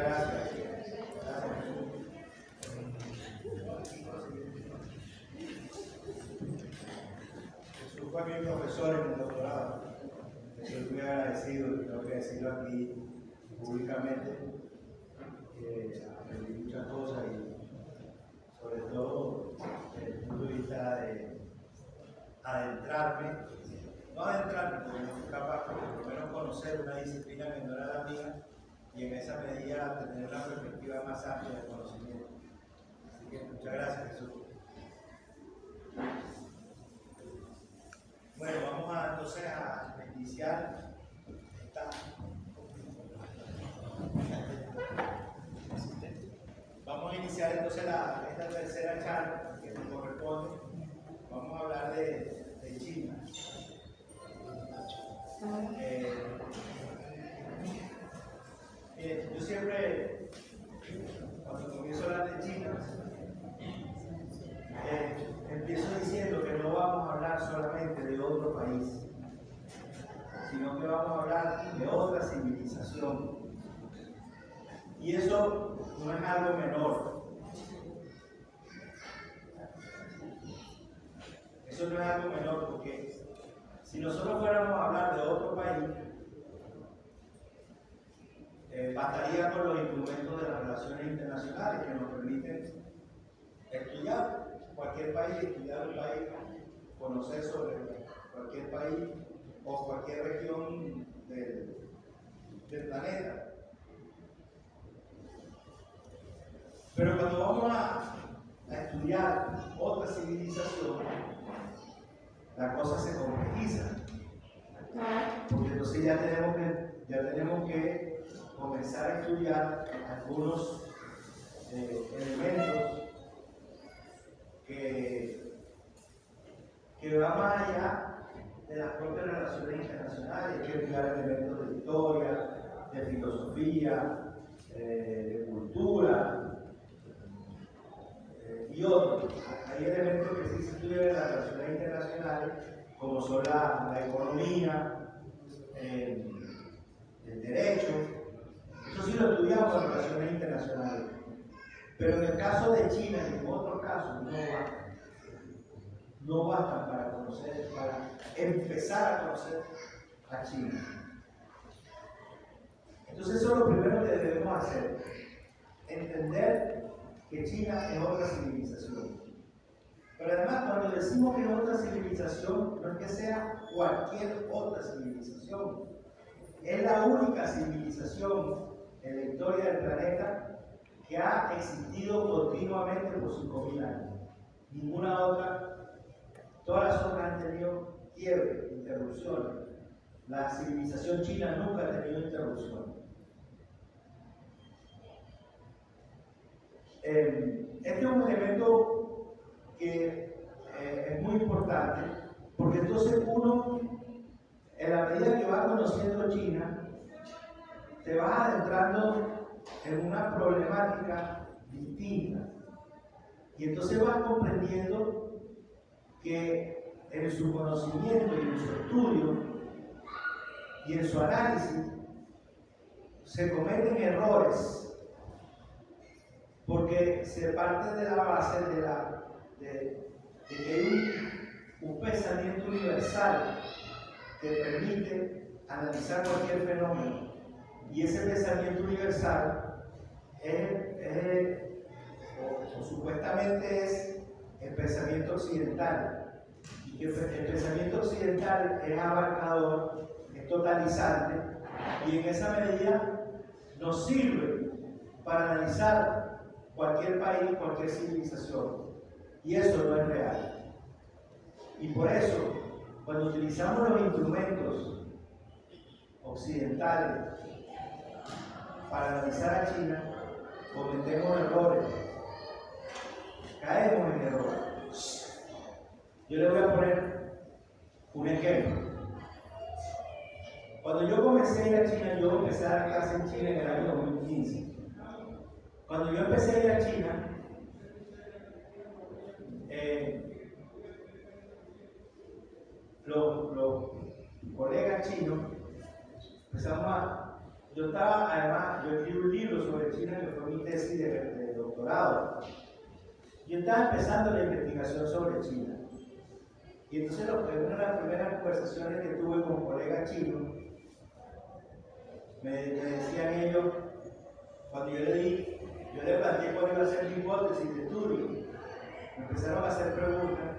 gracias. Jesús fue mi profesor en el doctorado. Estoy muy agradecido, tengo que decirlo aquí públicamente. Aprendí muchas cosas y sobre todo desde el punto de vista de adentrarme, no adentrarme porque no fui capaz, pero por lo menos conocer una disciplina que no era la mía y en esa medida tener una perspectiva más amplia de conocimiento. Así que muchas gracias, Jesús. Bueno, vamos entonces a iniciar Vamos a iniciar entonces esta tercera charla que nos corresponde. Vamos a hablar de China. Yo siempre, cuando comienzo a hablar de China, empiezo diciendo que no vamos a hablar solamente de otro país, sino que vamos a hablar de otra civilización. Y eso no es algo menor. Eso no es algo menor porque si nosotros fuéramos a hablar de otro país, bastaría con los instrumentos de las relaciones internacionales que nos permiten estudiar cualquier país, estudiar un país, conocer sobre cualquier país o cualquier región del planeta. Pero cuando vamos a estudiar otra civilización, la cosa se complejiza. Porque entonces ya tenemos que comenzar a estudiar algunos elementos que van más allá de las propias relaciones internacionales. Hay que estudiar elementos de historia, de filosofía, de cultura y otros. Hay elementos que sí se estudian en las relaciones internacionales, como son la economía, el derecho. Eso sí lo estudiamos en relaciones internacionales. Pero en el caso de China y en otros casos no basta para empezar a conocer a China. Entonces eso es lo primero que debemos hacer, entender que China es otra civilización. Pero además, cuando decimos que es otra civilización, no es que sea cualquier otra civilización. Es la única civilización en la historia del planeta que ha existido continuamente por 5.000 años. Ninguna otra, todas las otras han tenido quiebres, interrupciones. La civilización china nunca ha tenido interrupción. Este es un elemento que es muy importante, porque entonces uno, en la medida que va conociendo China, te vas adentrando en una problemática distinta. Y entonces vas comprendiendo que en su conocimiento y en su estudio y en su análisis se cometen errores, porque se parte de la base de que hay un pensamiento universal que permite analizar cualquier fenómeno. Y ese pensamiento universal o supuestamente es el pensamiento occidental. Y que el pensamiento occidental es abarcador, es totalizante, y en esa medida nos sirve para analizar cualquier país, cualquier civilización. Y eso no es real. Y por eso, cuando utilizamos los instrumentos occidentales para analizar a China, cometemos errores, caemos en errores. Yo le voy a poner un ejemplo. Cuando yo comencé a ir a China, yo empecé a dar clases en China en el año 2015. Cuando yo empecé a ir a China, los colegas chinos empezamos yo escribí un libro sobre China. que fue mi tesis de doctorado. Yo estaba empezando la investigación sobre China. Y entonces una de las primeras conversaciones que tuve con colegas chinos, me decían ellos, cuando yo le planteé cuál iba a ser mi hipótesis de estudio, me empezaron a hacer preguntas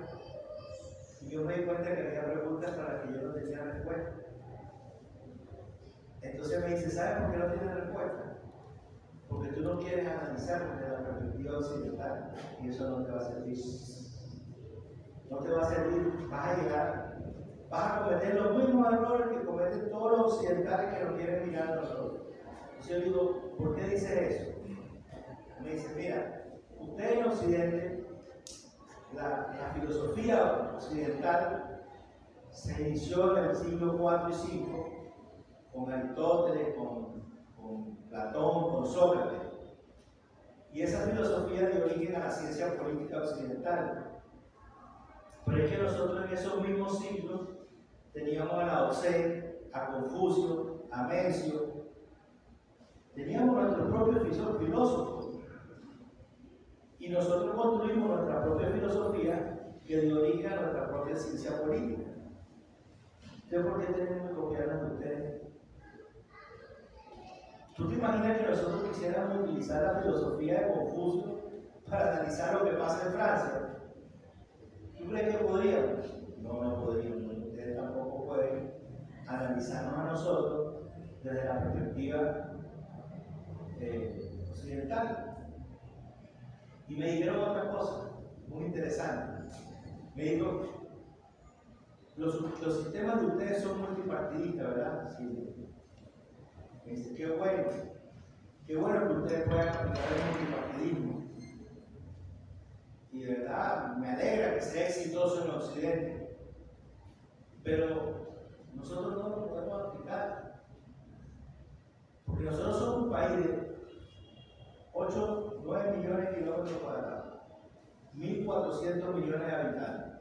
y yo me di cuenta que había preguntas para las que yo no tenía respuesta. Entonces me dice, ¿sabes por qué no tienes respuesta? Porque tú no quieres analizar desde la perspectiva occidental y eso no te va a servir. No te va a servir, vas a llegar, vas a cometer los mismos errores que cometen todos los occidentales que nos quieren mirar a nosotros. Entonces yo digo, ¿por qué dice eso? Me dice, mira, usted en Occidente, la filosofía occidental se inició en el siglo IV y V con Aristóteles, con Platón, con Sócrates. Y esa filosofía dio origen a la ciencia política occidental. Pero es que nosotros en esos mismos siglos teníamos a Lao Tse, a Confucio, a Mencio, teníamos nuestros propios filósofos. Y nosotros construimos nuestra propia filosofía que dio origen a nuestra propia ciencia política. Entonces, ¿por qué tenemos que copiarnos de ustedes? ¿Tú te imaginas que nosotros quisiéramos utilizar la filosofía de Confucio para analizar lo que pasa en Francia? ¿Tú crees que podríamos? No, no podríamos. Ustedes tampoco pueden analizarnos a nosotros desde la perspectiva occidental. Y me dijeron otra cosa muy interesante. Me dijo, los sistemas de ustedes son multipartidistas, ¿verdad? Sí. Me dice, qué bueno que ustedes puedan aplicar el multipartidismo. Y de verdad, me alegra que sea exitoso en Occidente. Pero nosotros no lo podemos aplicar. Porque nosotros somos un país de 9 millones de kilómetros cuadrados, 1.400 millones de habitantes,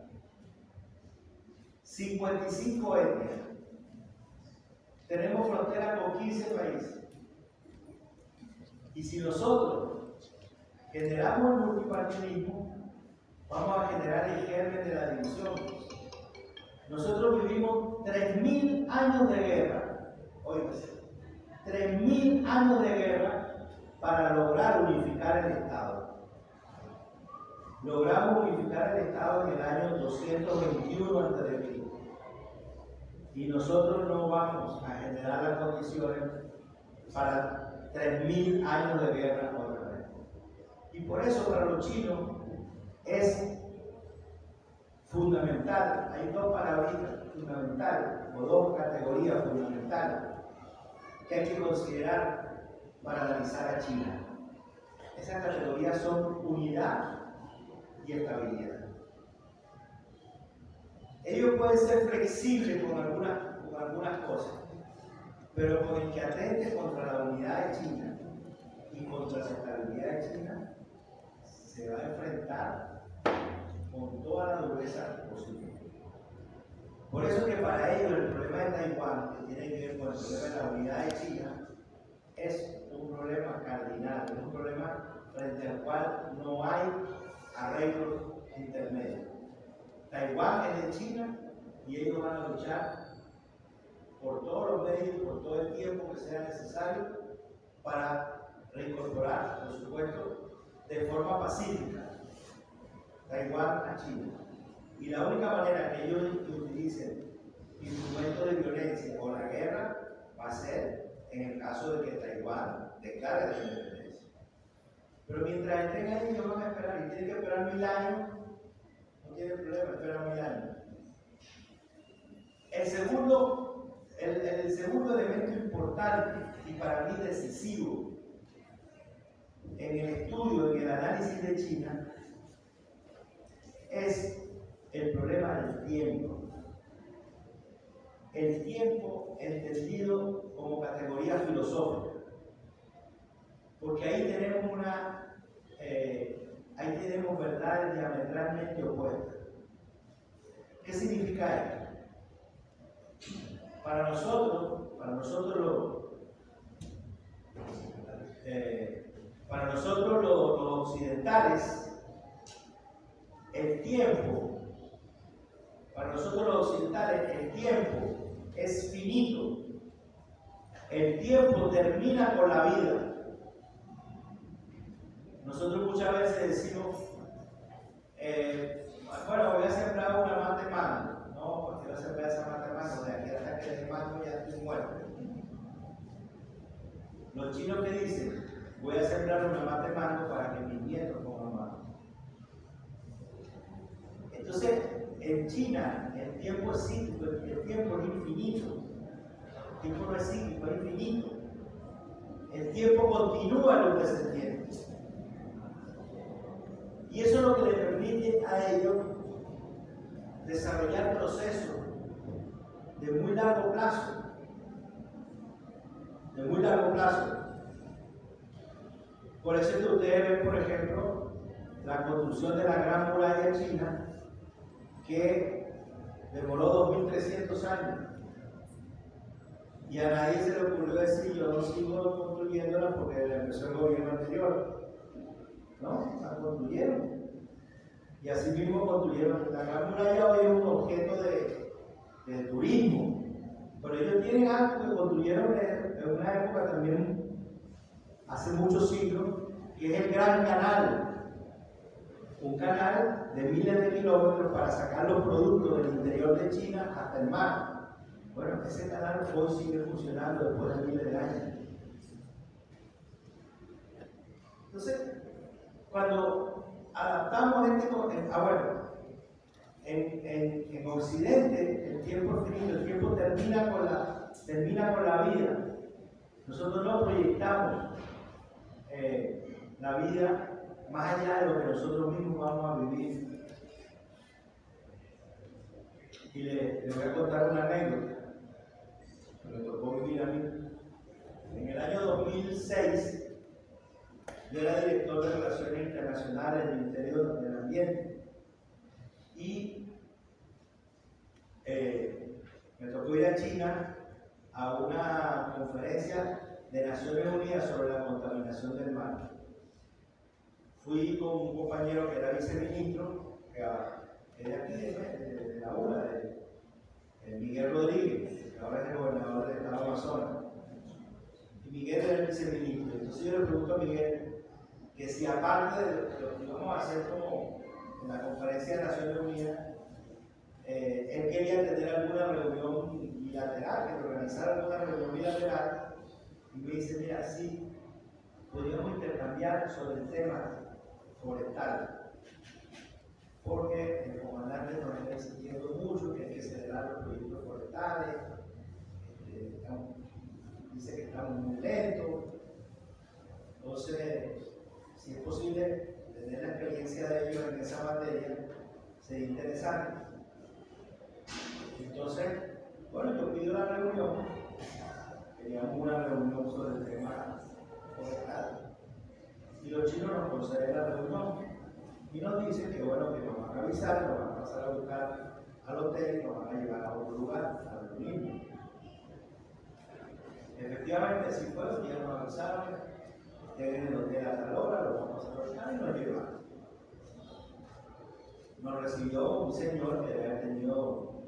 55 etnias. Tenemos frontera con 15 países. Y si nosotros generamos el multipartidismo, vamos a generar el germen de la división. Nosotros vivimos 3.000 años de guerra, oígase, 3.000 años de guerra para lograr unificar el Estado. Logramos unificar el Estado en el año 221 a.C. Y nosotros no vamos a generar las condiciones para 3.000 años de guerra otra vez. Y por eso para los chinos es fundamental, hay dos palabritas fundamentales, o dos categorías fundamentales que hay que considerar para analizar a China. Esas categorías son unidad y estabilidad. Ellos pueden ser flexibles con algunas cosas, pero con el que atente contra la unidad de China y contra la estabilidad de China, se va a enfrentar con toda la dureza posible. Por eso que para ellos el problema de Taiwán, que tiene que ver con el problema de la unidad de China, es un problema cardinal, es un problema frente al cual no hay arreglos intermedios. Taiwán es de China y ellos van a luchar por todos los medios, por todo el tiempo que sea necesario para reincorporar, por supuesto, de forma pacífica Taiwán a China. Y la única manera que ellos utilicen instrumentos de violencia o la guerra va a ser en el caso de que Taiwán declare la independencia. Pero mientras estén ahí, ellos van a esperar, y tienen que esperar 1.000 años. No tiene problema, esperan 1.000 años. El segundo elemento importante y para mí decisivo en el estudio, en el análisis de China, es el problema del tiempo. El tiempo entendido como categoría filosófica. Porque ahí tenemos verdades diametralmente opuestas. ¿Qué significa esto? Para nosotros Para nosotros los occidentales, el tiempo es finito. El tiempo termina con la vida. Nosotros muchas veces decimos, bueno, voy a sembrar una mata de mango. No, porque quiero sembrar esa mata de mango, de aquí hasta que el mango ya estoy muerto. Los chinos que dicen, voy a sembrar una mata de mango para que mis nietos coman mango. Entonces, en China, el tiempo es cíclico, el tiempo es infinito. El tiempo no es cíclico, es infinito. El tiempo continúa lo que se entiende. Y eso es lo que le permite a ellos desarrollar procesos de muy largo plazo. De muy largo plazo. Por eso es que ustedes ven, por ejemplo, la construcción de la Gran Muralla China, que demoró 2300 años. Y a nadie se le ocurrió decir, yo no sigo construyéndola porque la empezó el gobierno anterior. No, la construyeron. Y así mismo construyeron. La Gran Muralla hoy es un objeto de turismo. Pero ellos tienen algo que construyeron en una época también, hace muchos siglos, que es el Gran Canal. Un canal de miles de kilómetros para sacar los productos del interior de China hasta el mar. Bueno, ese canal hoy sigue funcionando después de miles de años. Entonces, cuando adaptamos en Occidente el tiempo es finito, el tiempo termina con la vida. Nosotros no proyectamos la vida más allá de lo que nosotros mismos vamos a vivir. Y le voy a contar una anécdota que me tocó vivir a mí. En el año 2006, yo era director de Relaciones Internacionales del Ministerio del Ambiente y me tocó ir a China a una conferencia de Naciones Unidas sobre la contaminación del mar. Fui con un compañero que era viceministro, que de aquí de la ULA, de Miguel Rodríguez, que ahora es el gobernador del estado de Amazonas. Y Miguel era el viceministro. Entonces yo le pregunto a Miguel que si aparte de lo que íbamos a hacer como en la conferencia de Naciones Unidas, él quería tener alguna reunión bilateral, que organizara alguna reunión bilateral, y me dice, mira, sí, podríamos intercambiar sobre el tema forestal, porque el comandante nos está insistiendo mucho que hay que acelerar los proyectos forestales, dice que estamos muy lentos. Entonces, si es posible tener la experiencia de ellos en esa materia, sería interesante. Entonces, bueno, yo pido la reunión, queríamos una reunión sobre el tema forestal, y los chinos nos conceden la reunión y nos dicen que bueno, que nos van a avisar, nos van a pasar a buscar al hotel y nos van a llevar a otro lugar a reunirnos. Efectivamente, así fue, los días nos avisaron, lleguen el hotel a tal hora, lo vamos a pasar a buscar y nos llevaron. Nos recibió un señor que había tenido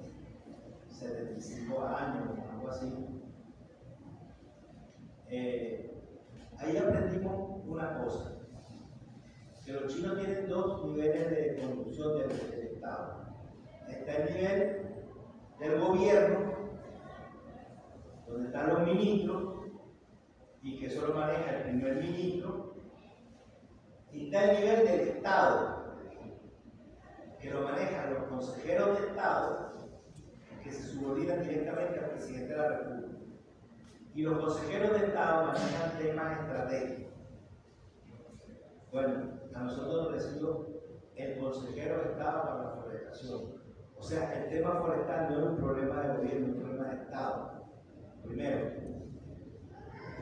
75 años o algo así. Ahí aprendimos una cosa, que los chinos tienen dos niveles de conducción del Estado. Está el nivel del gobierno, donde están los ministros, y que eso lo maneja el primer ministro, y está el nivel del Estado, que lo manejan los consejeros de Estado, que se subordinan directamente al presidente de la República. Y los consejeros de Estado manejan temas estratégicos. Bueno, a nosotros nos recibió el consejero de Estado para la forestación. O sea, el tema forestal no es un problema de gobierno, es un problema de Estado. Primero.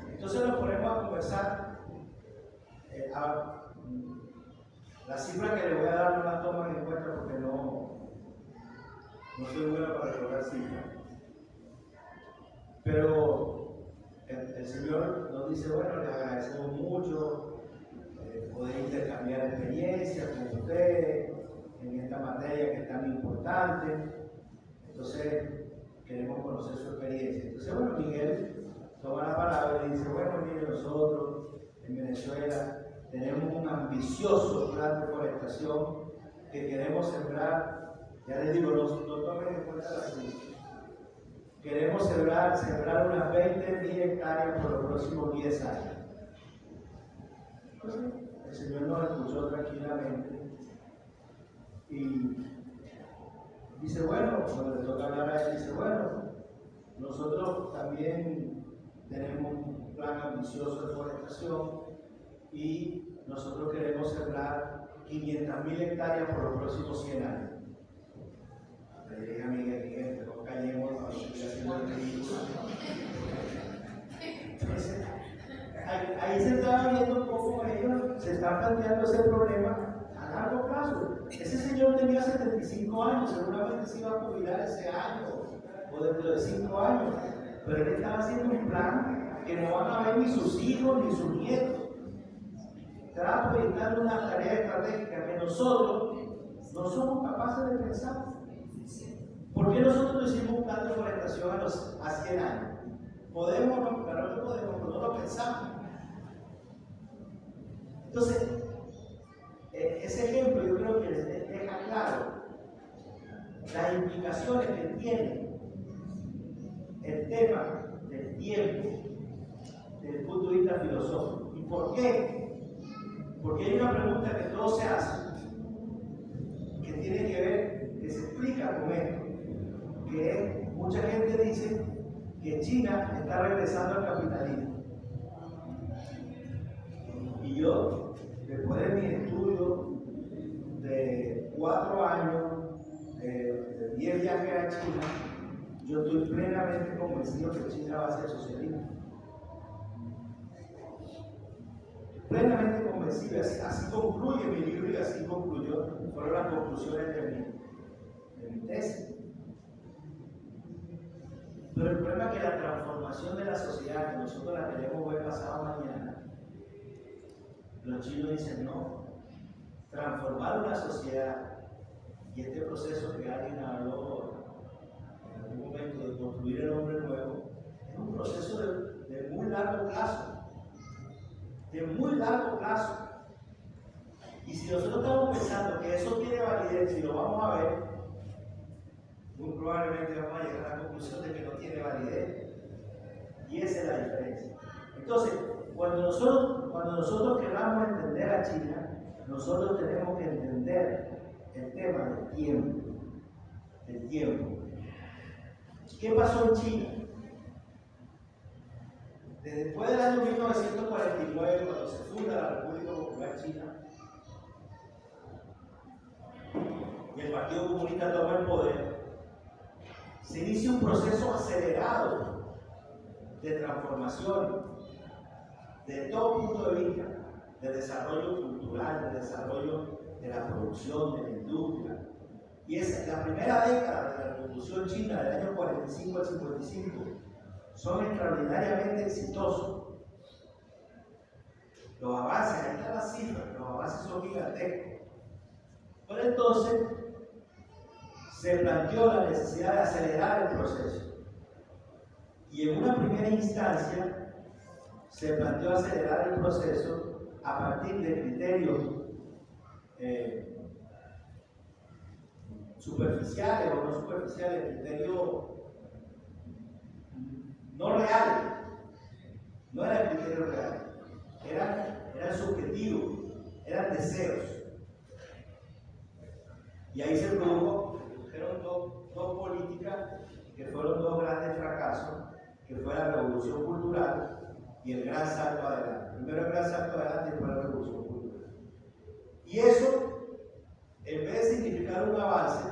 Entonces nos ponemos a conversar. Las cifras que le voy a dar no las toman en cuenta porque no soy bueno para recordar cifras. Pero el Señor nos dice, bueno, les agradecemos mucho alguien importante, entonces queremos conocer su experiencia. Entonces, bueno, Miguel toma la palabra y dice, bueno, mire, nosotros en Venezuela tenemos un ambicioso plan de forestación que queremos sembrar, ya les digo, no tomen en cuenta la cifra. Queremos sembrar unas 20.000 hectáreas por los próximos 10 años. Entonces, el Señor nos escuchó tranquilamente y dice, bueno, cuando le toca hablar a él, dice, bueno, nosotros también tenemos un plan ambicioso de forestación y nosotros queremos sembrar 500.000 hectáreas por los próximos 100 años. Le dije a Miguel, no callemos, no estoy haciendo el ridículo. Entonces, ahí se estaba viendo un poco ellos, se está planteando ese problema a largo plazo. Ese señor tenía 75 años, seguramente se iba a jubilar ese año o dentro de 5 años, pero él estaba haciendo un plan que no van a ver ni sus hijos ni sus nietos. Estaba proyectando una tarea estratégica que nosotros no somos capaces de pensar. ¿Por qué nosotros no hicimos un plan de forestación a 100 años? Podemos, no, claro que podemos, pero no lo pensamos. Entonces, ese ejemplo yo creo que les deja claro las implicaciones que tiene el tema del tiempo desde el punto de vista filosófico. ¿Y por qué? Porque hay una pregunta que todos se hacen, que tiene que ver, que se explica con esto, que es, mucha gente dice que China está regresando al capitalismo. Y yo, después de mi estudio de 4 años, de 10 viajes a China, yo estoy plenamente convencido que China va a ser socialista. Plenamente convencido, así concluye mi libro y así concluyó, fueron las conclusiones de mi tesis. Pero el problema es que la transformación de la sociedad, que nosotros la queremos ver pasado mañana, los chinos dicen no. Transformar una sociedad, y este proceso que alguien habló en algún momento de construir el hombre nuevo, es un proceso de muy largo plazo. De muy largo plazo. Y si nosotros estamos pensando que eso tiene validez y lo vamos a ver, muy probablemente vamos a llegar a la conclusión de que no tiene validez. Y esa es la diferencia. Entonces, cuando nosotros queramos entender a China, nosotros tenemos que entender el tema del tiempo. El tiempo. ¿Qué pasó en China? Después del año 1949, cuando se funda la República Popular China y el Partido Comunista toma el poder, se inicia un proceso acelerado de transformación de todo punto de vista, de desarrollo cultural, de desarrollo de la producción, de la industria. Y es la primera década de la Revolución China, del año 45 al 55, son extraordinariamente exitosos. Los avances, ahí están las cifras, los avances son gigantescos. Pero entonces se planteó la necesidad de acelerar el proceso. Y en una primera instancia se planteó acelerar el proceso a partir de criterios superficiales o no superficiales, criterios no reales. No era el criterio real, eran subjetivos, eran deseos. Y ahí se produjeron dos políticas que fueron dos grandes fracasos, que fue la revolución cultural y el gran salto adelante. Primero el gran salto adelante y después la revolución cultural. Y eso, en vez de significar un avance,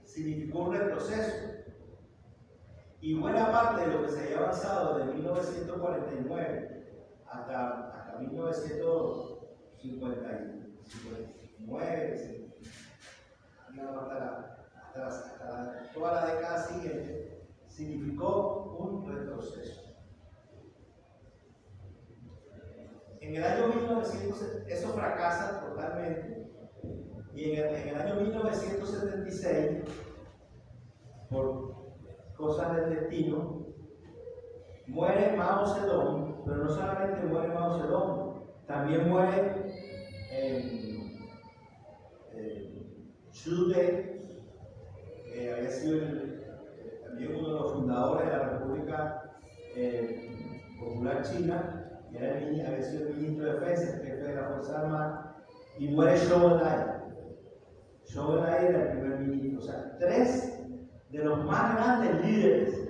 significó un retroceso. Y buena parte de lo que se había avanzado desde 1949 hasta 1959, hasta toda la década siguiente, significó un retroceso. En el año 1900 eso fracasa totalmente y Y en el año 1976, por cosas del destino, muere Mao Zedong, pero no solamente muere Mao Zedong, también muere Xu Dei, que había sido también uno de los fundadores de la República Popular China, y había sido el ministro de Defensa, el jefe de la Fuerza Armada, y muere Zhou Enlai. Zhou Enlai era el primer ministro. O sea, tres de los más grandes líderes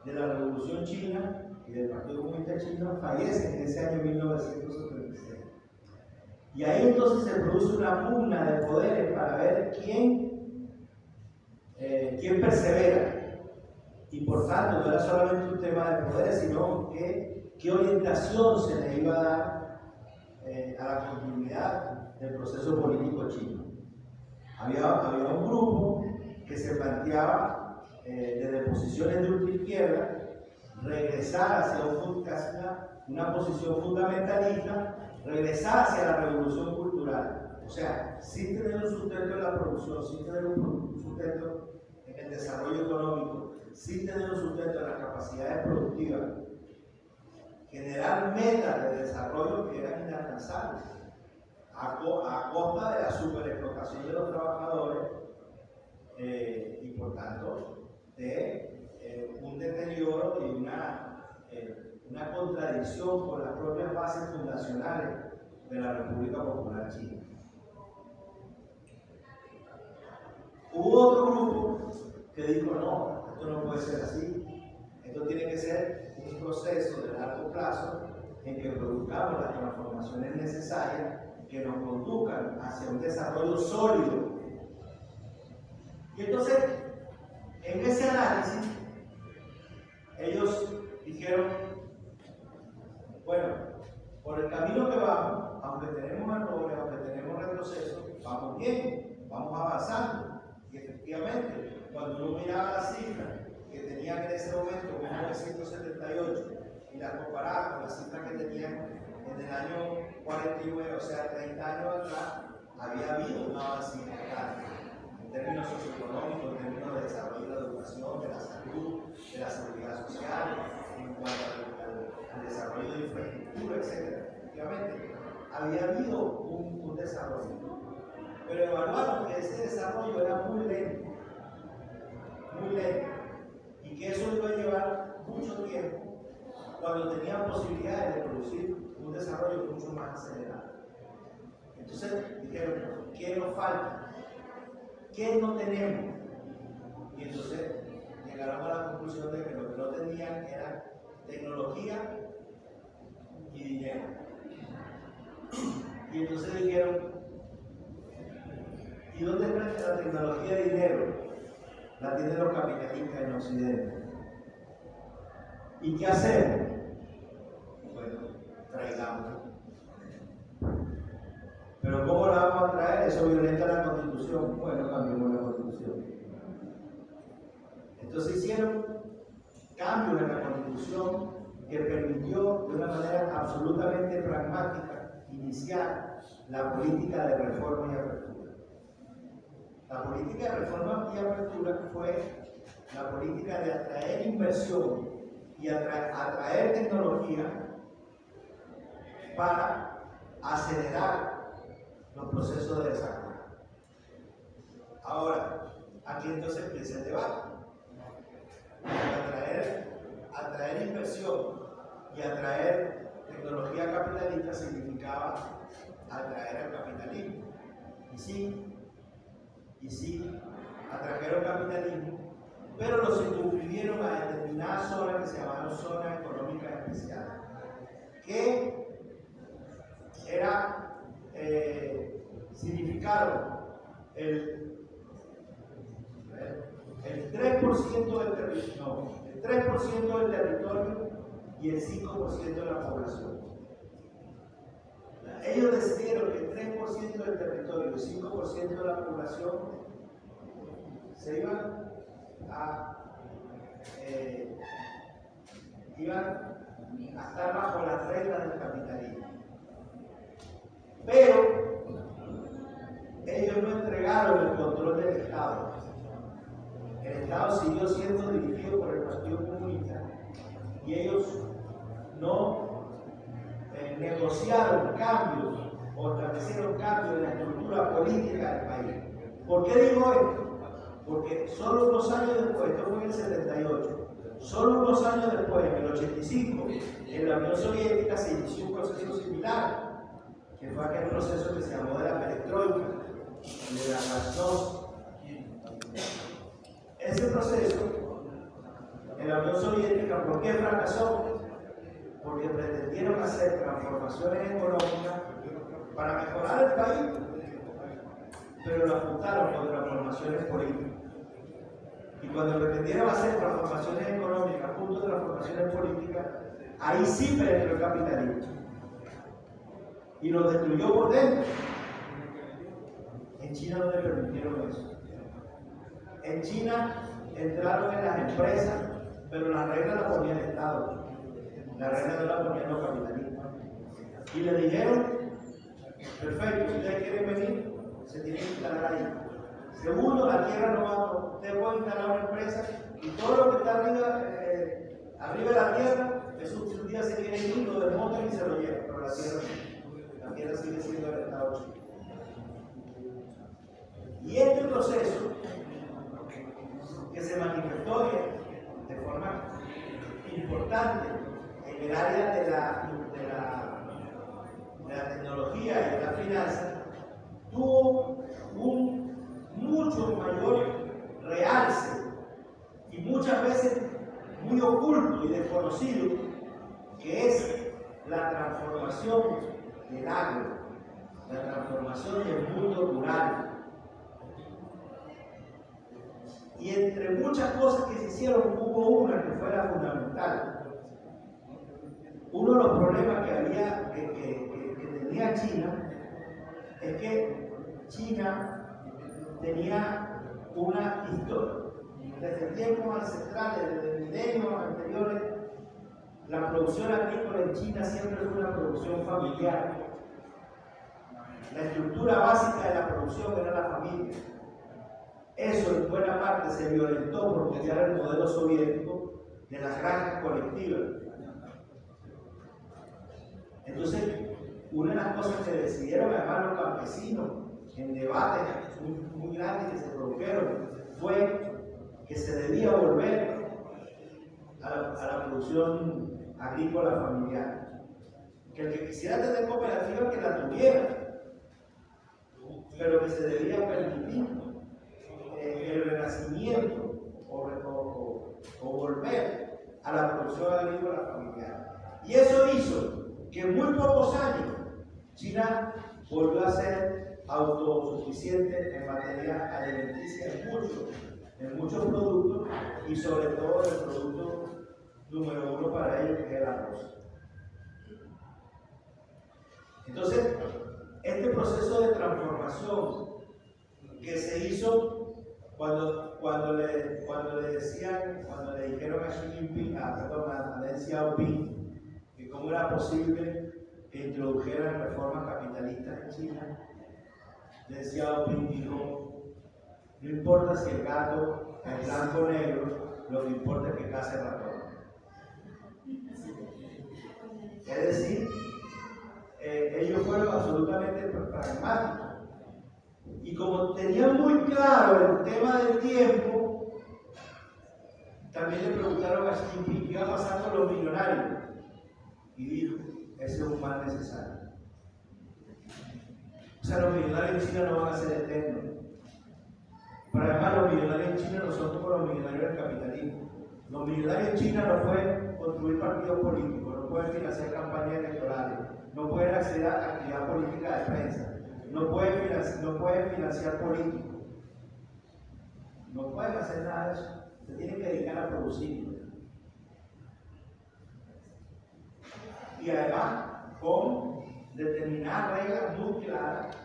de la Revolución China y del Partido Comunista Chino fallecen en ese año 1976. Y ahí entonces se produce una pugna de poderes para ver quién persevera. Y por tanto, no era solamente un tema de poderes, sino qué orientación se le iba a dar a la continuidad del proceso político chino. Había un grupo que se planteaba desde posiciones de ultraizquierda regresar hacia una posición fundamentalista, regresar hacia la revolución cultural. O sea, sin tener un sustento en la producción, sin tener un sustento en el desarrollo económico, sin tener un sustento en las capacidades productivas, generar metas de desarrollo que eran inalcanzables a costa de la superexplotación de los trabajadores y por tanto de un deterioro y una contradicción con las propias bases fundacionales de la República Popular China. Hubo otro grupo que dijo, no, esto no puede ser así, esto tiene que ser un proceso de largo plazo en que produzcamos las transformaciones necesarias que nos conduzcan hacia un desarrollo sólido. Y entonces, en ese análisis, ellos dijeron, bueno, por el camino que vamos, aunque tenemos errores, aunque tenemos retrocesos, vamos bien, vamos avanzando. Y efectivamente, cuando uno miraba las cifras que tenían en ese momento, en 1978, y las comparaba con las cifras que tenían en el año 49, o sea, 30 años atrás, había habido un avance importante en términos socioeconómicos, en términos de desarrollo de la educación, de la salud, de la seguridad social, en cuanto al desarrollo de infraestructura, etc. Efectivamente, había habido un desarrollo, pero evaluaron que ese desarrollo era muy lento, y que eso iba a llevar mucho tiempo cuando tenían posibilidades de producir un desarrollo mucho más acelerado. Entonces dijeron, ¿qué nos falta? ¿Qué no tenemos? Y entonces llegaron a la conclusión de que lo que no tenían era tecnología y dinero. Y entonces dijeron, ¿y dónde está la tecnología y dinero? La tienen los capitalistas en Occidente. ¿Y qué hacemos? Bueno, traigámosla. Pero ¿cómo la vamos a traer? Eso violenta la Constitución. Bueno, cambiemos la Constitución. Entonces hicieron cambios en la Constitución que permitió de una manera absolutamente pragmática iniciar la política de reforma y apertura. La política de reforma y apertura fue la política de atraer inversión y atraer tecnología para acelerar los procesos de desarrollo. Ahora, aquí entonces empieza el debate. Atraer inversión y atraer tecnología capitalista significaba atraer al capitalismo. Y sí, atrajeron capitalismo, pero lo circunscribieron a determinadas zonas que se llamaron zonas económicas especiales, que significaron el 3% del territorio, el 3% del territorio y el 5% de la población. Ellos decidieron que el 3% del territorio y el 5% de la población se iban a estar bajo las reglas del capitalismo. Pero ellos Estado. El Estado siguió siendo dirigido por el Partido Comunista y ellos no negociaron cambios o establecieron cambios en la estructura política del país. ¿Por qué digo esto? Porque solo unos años después, esto fue en el 78, solo unos años después, en el 85, en la Unión Soviética se inició un proceso similar, que fue aquel proceso que se llamó de la perestroika, de la glasnost. Ese proceso, en la Unión Soviética, ¿por qué fracasó? Porque pretendieron hacer transformaciones económicas para mejorar el país, pero lo apuntaron con transformaciones políticas. Y cuando pretendieron hacer transformaciones económicas junto a transformaciones políticas, ahí sí penetró el capitalismo y lo destruyó por dentro. En China no le permitieron eso. En China entraron en las empresas, pero las reglas las ponía el Estado. Las reglas no las ponían los capitalistas. Y le dijeron, perfecto, si ustedes quieren venir, se tienen que instalar ahí. Segundo, la tierra no va, usted puede instalar una empresa y todo lo que está arriba de la tierra, eso si un día se quiere ir, lo desmontan y se lo llevan, pero la tierra sigue siendo del Estado chino. Y este proceso que se manifestó de forma importante en el área de la tecnología y de la finanza, tuvo un mucho mayor realce y muchas veces muy oculto y desconocido, que es la transformación del agro, la transformación del mundo rural. Y entre muchas cosas que se hicieron, hubo una que fue la fundamental. Uno de los problemas que tenía China es que China tenía una historia. Desde tiempos ancestrales, desde milenios anteriores, la producción agrícola en China siempre fue una producción familiar. La estructura básica de la producción era la familia. Eso en buena parte se violentó por copiar el modelo soviético de las granjas colectivas. Entonces, una de las cosas que decidieron además los campesinos en debates muy grandes que se produjeron fue que se debía volver a la producción agrícola familiar. Que el que quisiera tener cooperativa que la tuviera, pero que se debía permitir el renacimiento o volver a la producción agrícola familiar. Y eso hizo que en muy pocos años China volvió a ser autosuficiente en materia alimenticia en muchos productos y sobre todo el producto número uno para ellos, que es el arroz. Entonces, este proceso de transformación que se hizo cuando le dijeron a Xi Jinping, a Deng Xiaoping, que cómo era posible que introdujeran reformas capitalistas en China, Deng Xiaoping dijo: no importa si el gato es blanco o negro, lo que importa es que case ratón. Es decir, ellos fueron absolutamente pragmáticos. Y como tenían muy claro el tema del tiempo, también le preguntaron a Xi Jinping qué iba a pasar con los millonarios. Y dijo: ese es un mal necesario. O sea, los millonarios en China no van a ser eternos. Pero además los millonarios en China no son como los millonarios del capitalismo. Los millonarios en China no pueden construir partidos políticos, no pueden financiar campañas electorales, no pueden acceder a actividad política de prensa. No pueden financiar políticos. No pueden hacer nada de eso. Se tienen que dedicar a producir. Y además, con determinadas reglas muy claras,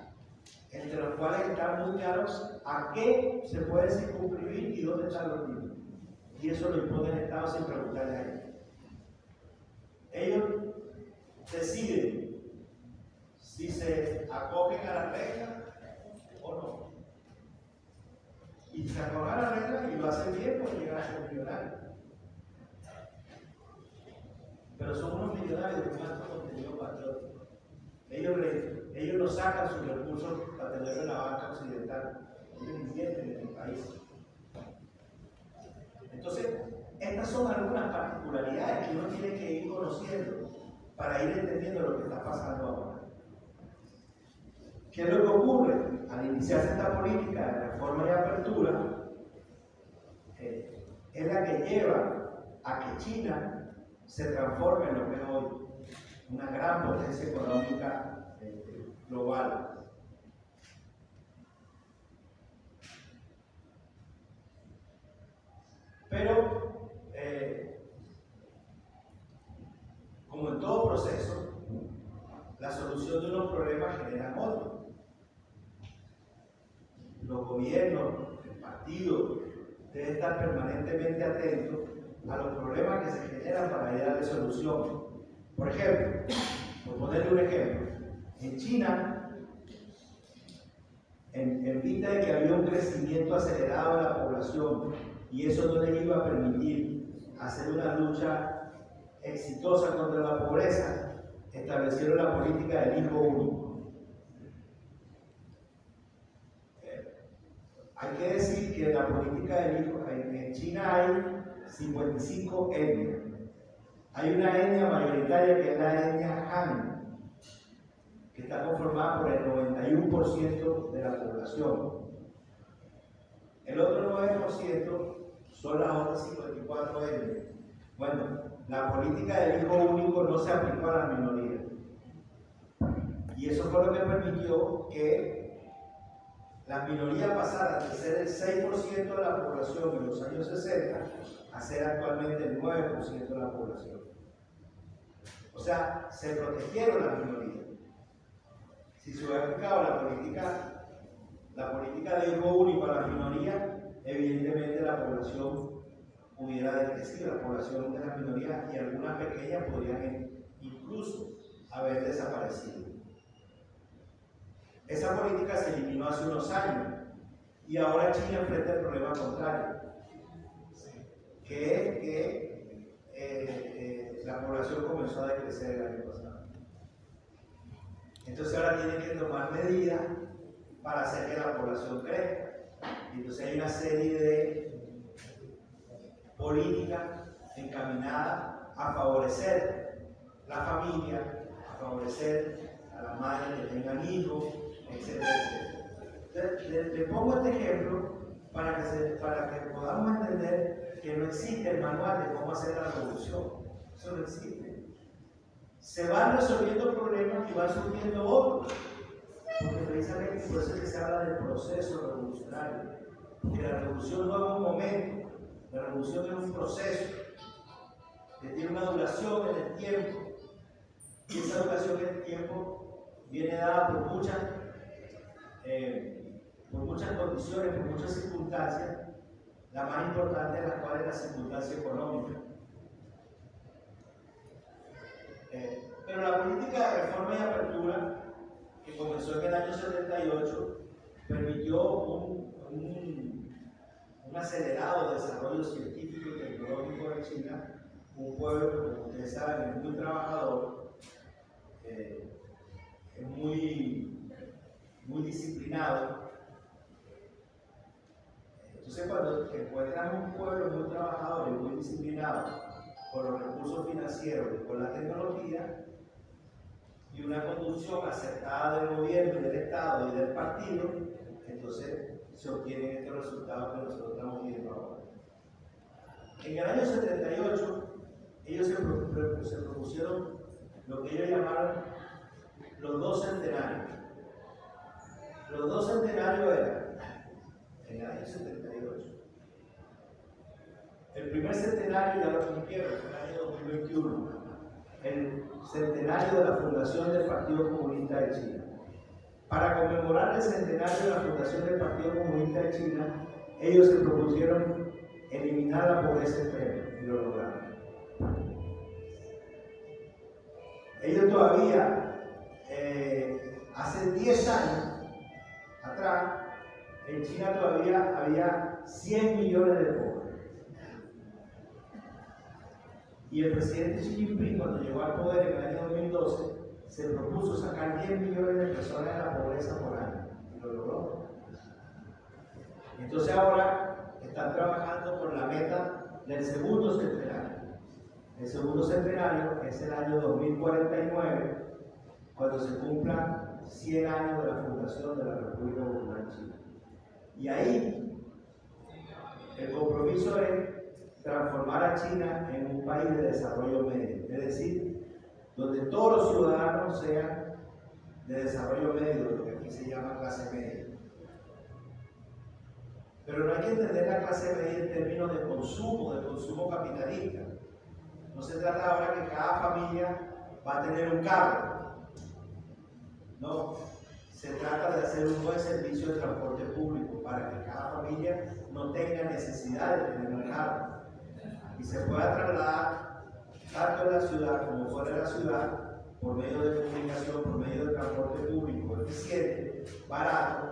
entre las cuales están muy claros a qué se puede circunscribir y dónde están los límites. Y eso lo impone el Estado sin preguntarle a ellos. Ellos deciden si se acogen a la regla o no. Y se acojan la regla y lo hacen bien porque llegan a ser millonarios. Pero son unos millonarios con alto contenido patriótico. Ellos no sacan sus recursos para tenerlo en la banca occidental. Ellos invierten en el país. Entonces, estas son algunas particularidades que uno tiene que ir conociendo para ir entendiendo lo que está pasando ahora. ¿Qué es lo que ocurre? Al iniciarse esta política de reforma y apertura, es la que lleva a que China se transforme en lo que es hoy una gran potencia económica global. Pero, como en todo proceso, la solución de unos problemas genera otros. Los gobiernos, el partido, deben estar permanentemente atentos a los problemas que se generan para ir a darle solución. Por ejemplo, por ponerle un ejemplo, en China, en vista de que había un crecimiento acelerado de la población y eso no les iba a permitir hacer una lucha exitosa contra la pobreza, establecieron la política del hijo único. Hay que decir que la política del hijo, en China hay 55 etnias. Hay una etnia mayoritaria que es la etnia Han, que está conformada por el 91% de la población. El otro 9% son las otras 54 etnias. Bueno, la política del hijo único no se aplicó a las minorías. Y eso fue lo que permitió que las minorías pasaran de ser el 6% de la población en los años 60 a ser actualmente el 9% de la población. O sea, se protegieron las minorías. Si se hubiera aplicado la política de hijo único a las minorías, evidentemente la población hubiera decrecido, la población de las minorías y algunas pequeñas podrían incluso haber desaparecido. Esa política se eliminó hace unos años y ahora China enfrenta el problema contrario, que es que la población comenzó a decrecer el año pasado. Entonces ahora tienen que tomar medidas para hacer que la población crezca. Y entonces hay una serie de políticas encaminadas a favorecer la familia, a favorecer a las madres que tengan hijos, etcétera, etcétera. Le pongo este ejemplo para que podamos entender que no existe el manual de cómo hacer la revolución. Eso no existe. Se van resolviendo problemas y van surgiendo otros. Porque precisamente por eso es que se habla del proceso revolucionario. Porque la revolución no es un momento, la revolución es un proceso que tiene una duración en el tiempo. Y esa duración en el tiempo viene dada por muchas condiciones, por muchas circunstancias, la más importante de las cuales es la circunstancia económica. Pero la política de reforma y apertura, que comenzó en el año 78, permitió un acelerado desarrollo científico y tecnológico de China, un pueblo que, como ustedes saben, es muy trabajador, es muy disciplinado. Entonces, cuando encuentran un pueblo muy trabajador y muy disciplinado, con los recursos financieros y con la tecnología, y una conducción acertada del gobierno y del Estado y del partido, entonces se obtienen estos resultados que nosotros estamos viendo ahora. En el año 78, ellos se propusieron lo que ellos llamaron los 2 centenarios. Los 2 centenarios eran, en el año 78, el primer centenario ya lo cumplieron, fue el año 2021, el centenario de la fundación del Partido Comunista de China. Para conmemorar el centenario de la fundación del Partido Comunista de China, ellos se propusieron eliminar la pobreza extrema y lo lograron. Ellos todavía, hace 10 años atrás, en China todavía había había 100 millones de pobres. Y el presidente Xi Jinping, cuando llegó al poder en el año 2012, se propuso sacar 10 millones de personas de la pobreza por año. Y lo logró. Entonces ahora están trabajando por la meta del segundo centenario. El segundo centenario es el año 2049, cuando se cumplan 100 años de la fundación de la República Popular China. Y ahí el compromiso es transformar a China en un país de desarrollo medio, es decir, donde todos los ciudadanos sean de desarrollo medio, lo que aquí se llama clase media. Pero no hay que entender la clase media en términos de consumo capitalista. No se trata ahora que cada familia va a tener un carro. No, se trata de hacer un buen servicio de transporte público para que cada familia no tenga necesidad de tener un carro y se pueda trasladar tanto en la ciudad como fuera de la ciudad por medio de comunicación, por medio de transporte público eficiente, barato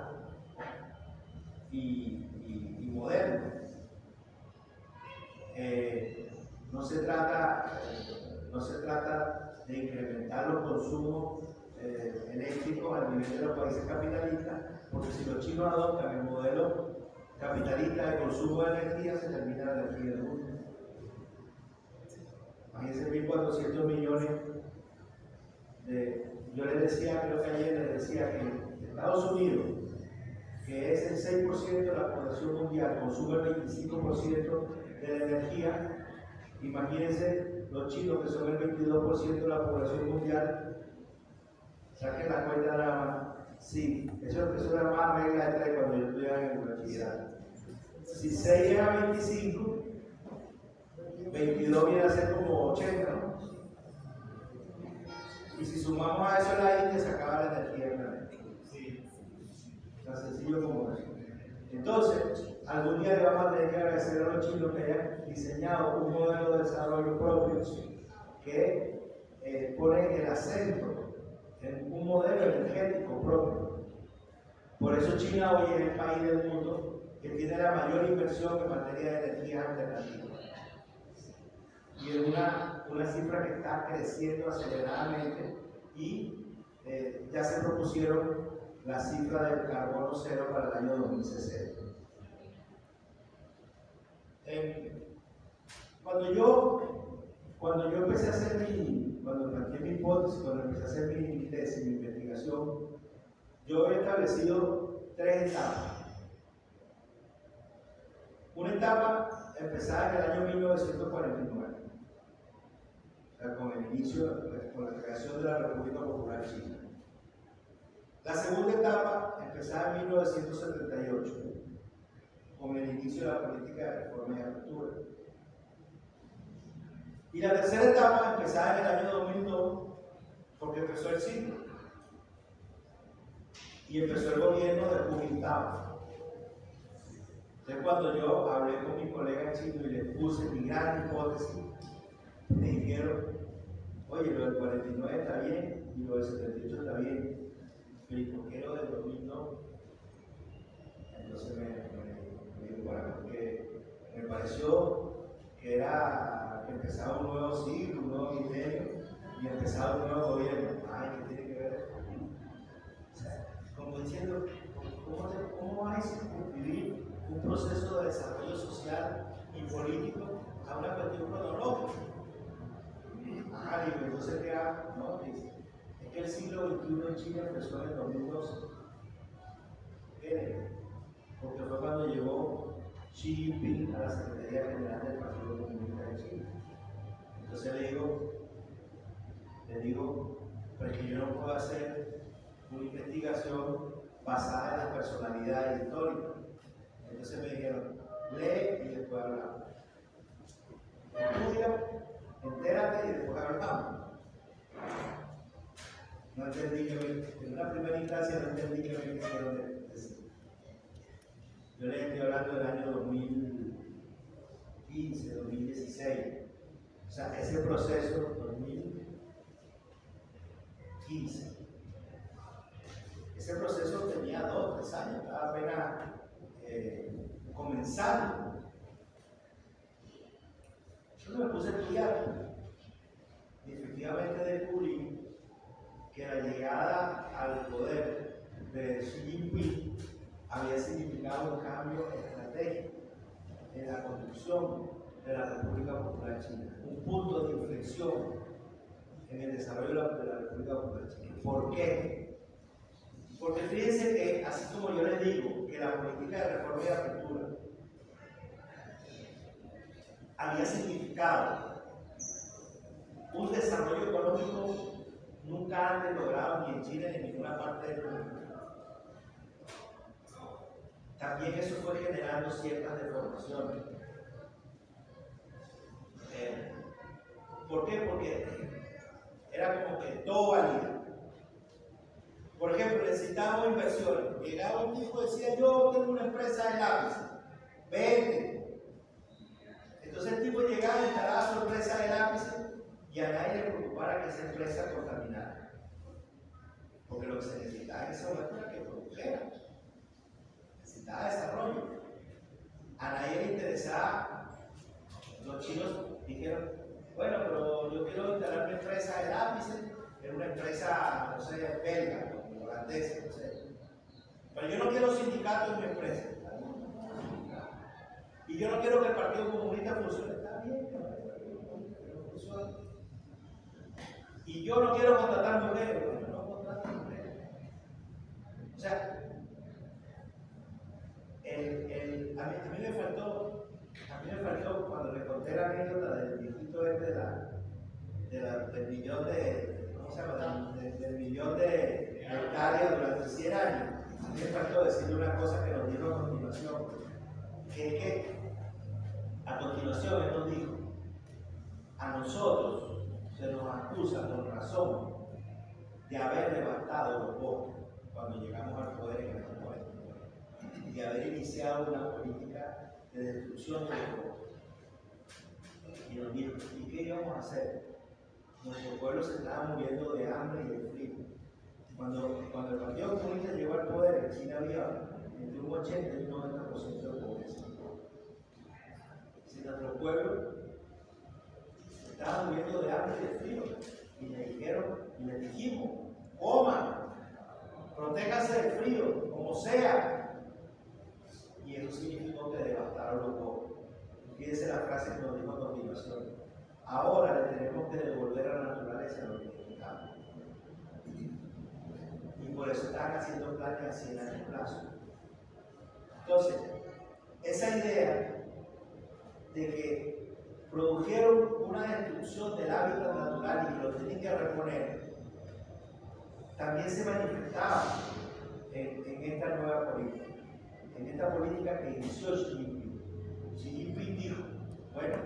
y moderno. No se trata de incrementar los consumos eléctricos al nivel de los países capitalistas, porque si los chinos adoptan el modelo capitalista de consumo de energía, se termina la energía del mundo. Imagínense 1.400 millones yo les decía, creo que ayer les decía que Estados Unidos, que es el 6% de la población mundial, consume el 25% de la energía. Imagínense los chinos, que son el 22% de la población mundial. Saquen la cuenta de la mano. Sí, eso era más regla de 3 cuando yo estudiaba en el bachillerato. Si 6 llega a 25, 22 viene a ser como 80, ¿no? Y si sumamos a eso la India, se acaba la energía del planeta. Tan sencillo como eso. Entonces, algún día le vamos a tener que agradecer a los chinos que hayan diseñado un modelo de desarrollo propio que pone el acento en un modelo energético propio. Por eso China hoy es el país del mundo que tiene la mayor inversión en materia de energías alternativas. Y es una cifra que está creciendo aceleradamente y ya se propusieron la cifra del carbono cero para el año 2060. Cuando yo empecé a hacer cuando planteé mi hipótesis, cuando empecé a hacer mi tesis, mi investigación, yo he establecido 3 etapas. Una etapa empezada en el año 1949, o sea, con el inicio, con la creación de la República Popular China. La segunda etapa empezada en 1978, con el inicio de la política de reforma y apertura. Y la tercera etapa empezada en el año 2002, porque empezó el siglo. Y empezó el gobierno de Hu Jintao. Entonces, cuando yo hablé con mi colega chino y les puse mi gran hipótesis, me dijeron, oye, lo del 49 está bien y lo del 78 está bien. Pero ¿y por qué lo del 2002? Entonces me dijo, bueno, porque me pareció que empezaba un nuevo siglo, un nuevo milenio y empezaba un nuevo gobierno. Ay, ¿qué tiene que ver esto? O sea, como diciendo, ¿cómo vas a circunscribir un proceso de desarrollo social y político a una cuestión cronológica? Ajá, digo, entonces queda, ¿no? Dice, es que el siglo XXI en Chile empezó en el 2012. Porque fue cuando llegó Xi Jinping a la Secretaría General del Partido Comunista de China. Entonces le digo, pero es que yo no puedo hacer una investigación basada en las personalidades históricas. Entonces me dijeron, lee y después hablamos. Estudia, entérate y después hablamos. No entendí en una primera instancia no entendí que me quisieron decir. Yo les estoy hablando del año 2015, 2016. O sea, ese proceso 2015. Ese proceso tenía 2 o 3 años, estaba apenas comenzando. Yo me puse a estudiar y efectivamente descubrí que la llegada al poder de Xi Jinping había significado un cambio estratégico en la construcción de la República Popular China, un punto de inflexión en el desarrollo de la República Popular China. ¿Por qué? Porque fíjense que, así como yo les digo, que la política de reforma y apertura había significado un desarrollo económico nunca antes logrado ni en China ni en ninguna parte del mundo. También eso fue generando ciertas deformaciones. ¿Por qué? Porque era como que todo valía. Por ejemplo, necesitábamos inversiones. Llegaba un tipo y decía, yo tengo una empresa de lápices, vende. Entonces el tipo llegaba y instalaba su empresa de lápices y a nadie le preocupara que esa empresa contaminara. Porque lo que se necesitaba en ese momento era que produjera. Necesitaba desarrollo. A nadie le interesaba. Los chinos dijeron, bueno, pero yo quiero instalar mi empresa de lápices en una empresa, no sé, belga, holandesa, no sé. Pero yo no quiero sindicatos en mi empresa. Y yo no quiero que el Partido Comunista funcione. Está bien, que el Partido Comunista no funcione. Y yo no quiero contratar mujeres. Bueno, no contrato mujeres. O sea, a mí me faltó cuando le conté la anécdota del viejito del millón de, ¿cómo se llama? Del millón de hectáreas durante 100 años. A mí me faltó decirle una cosa que nos dijo a continuación, que a continuación él nos dijo, a nosotros se nos acusa con razón de haber devastado los bosques cuando llegamos al poder en este momento, de haber iniciado una política de destrucción de los bosques. Y nos dijo, ¿y qué íbamos a hacer? Nuestro pueblo se estaba muriendo de hambre y de frío. Cuando el Partido Comunista llegó al poder, en China había entre un 80 y un 90% de pobreza. Si nuestro pueblo se estaba muriendo de hambre y de frío, y le dijimos, coman, protéjanse del frío, como sea. Y eso significó que devastaron los bosques. Fíjense la frase que nos dijo a continuación. Ahora le tenemos que devolver a la naturaleza lo que le quitamos. Y por eso están haciendo planes a 100 años plazo. Entonces, esa idea de que produjeron una destrucción del hábitat natural y que lo tienen que reponer, también se manifestaba en esta nueva política. En esta política que inició Xi Jinping. Xi Jinping dijo, bueno,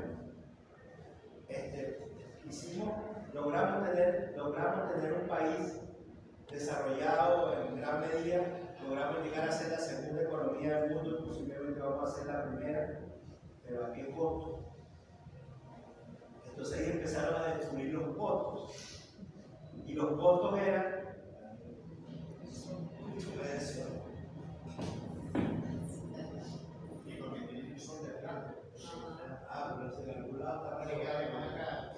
logramos tener un país desarrollado en gran medida, logramos llegar a ser la segunda economía del mundo, posiblemente vamos a ser la primera, pero ¿a qué costo? Entonces ahí empezaron a descubrir los costos, y los costos eran pero se calculaba para llegar acá.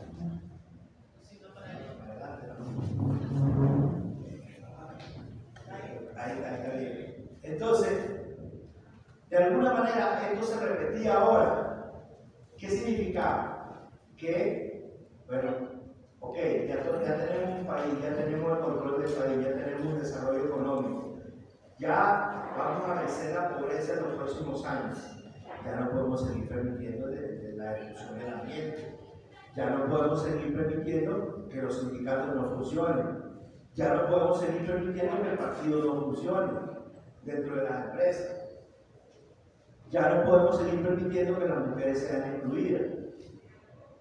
Ahí está bien. Entonces, de alguna manera, esto se repetía ahora. ¿Qué significaba? Que, bueno, ok, ya tenemos un país, ya tenemos el control del país, ya tenemos un desarrollo económico, ya vamos a vencer la pobreza en los próximos años. Ya no podemos seguir permitiendo la destrucción del ambiente. Ya no podemos seguir permitiendo que los sindicatos no funcionen. Ya no podemos seguir permitiendo que el partido no funcione dentro de las empresas. Ya no podemos seguir permitiendo que las mujeres sean incluidas.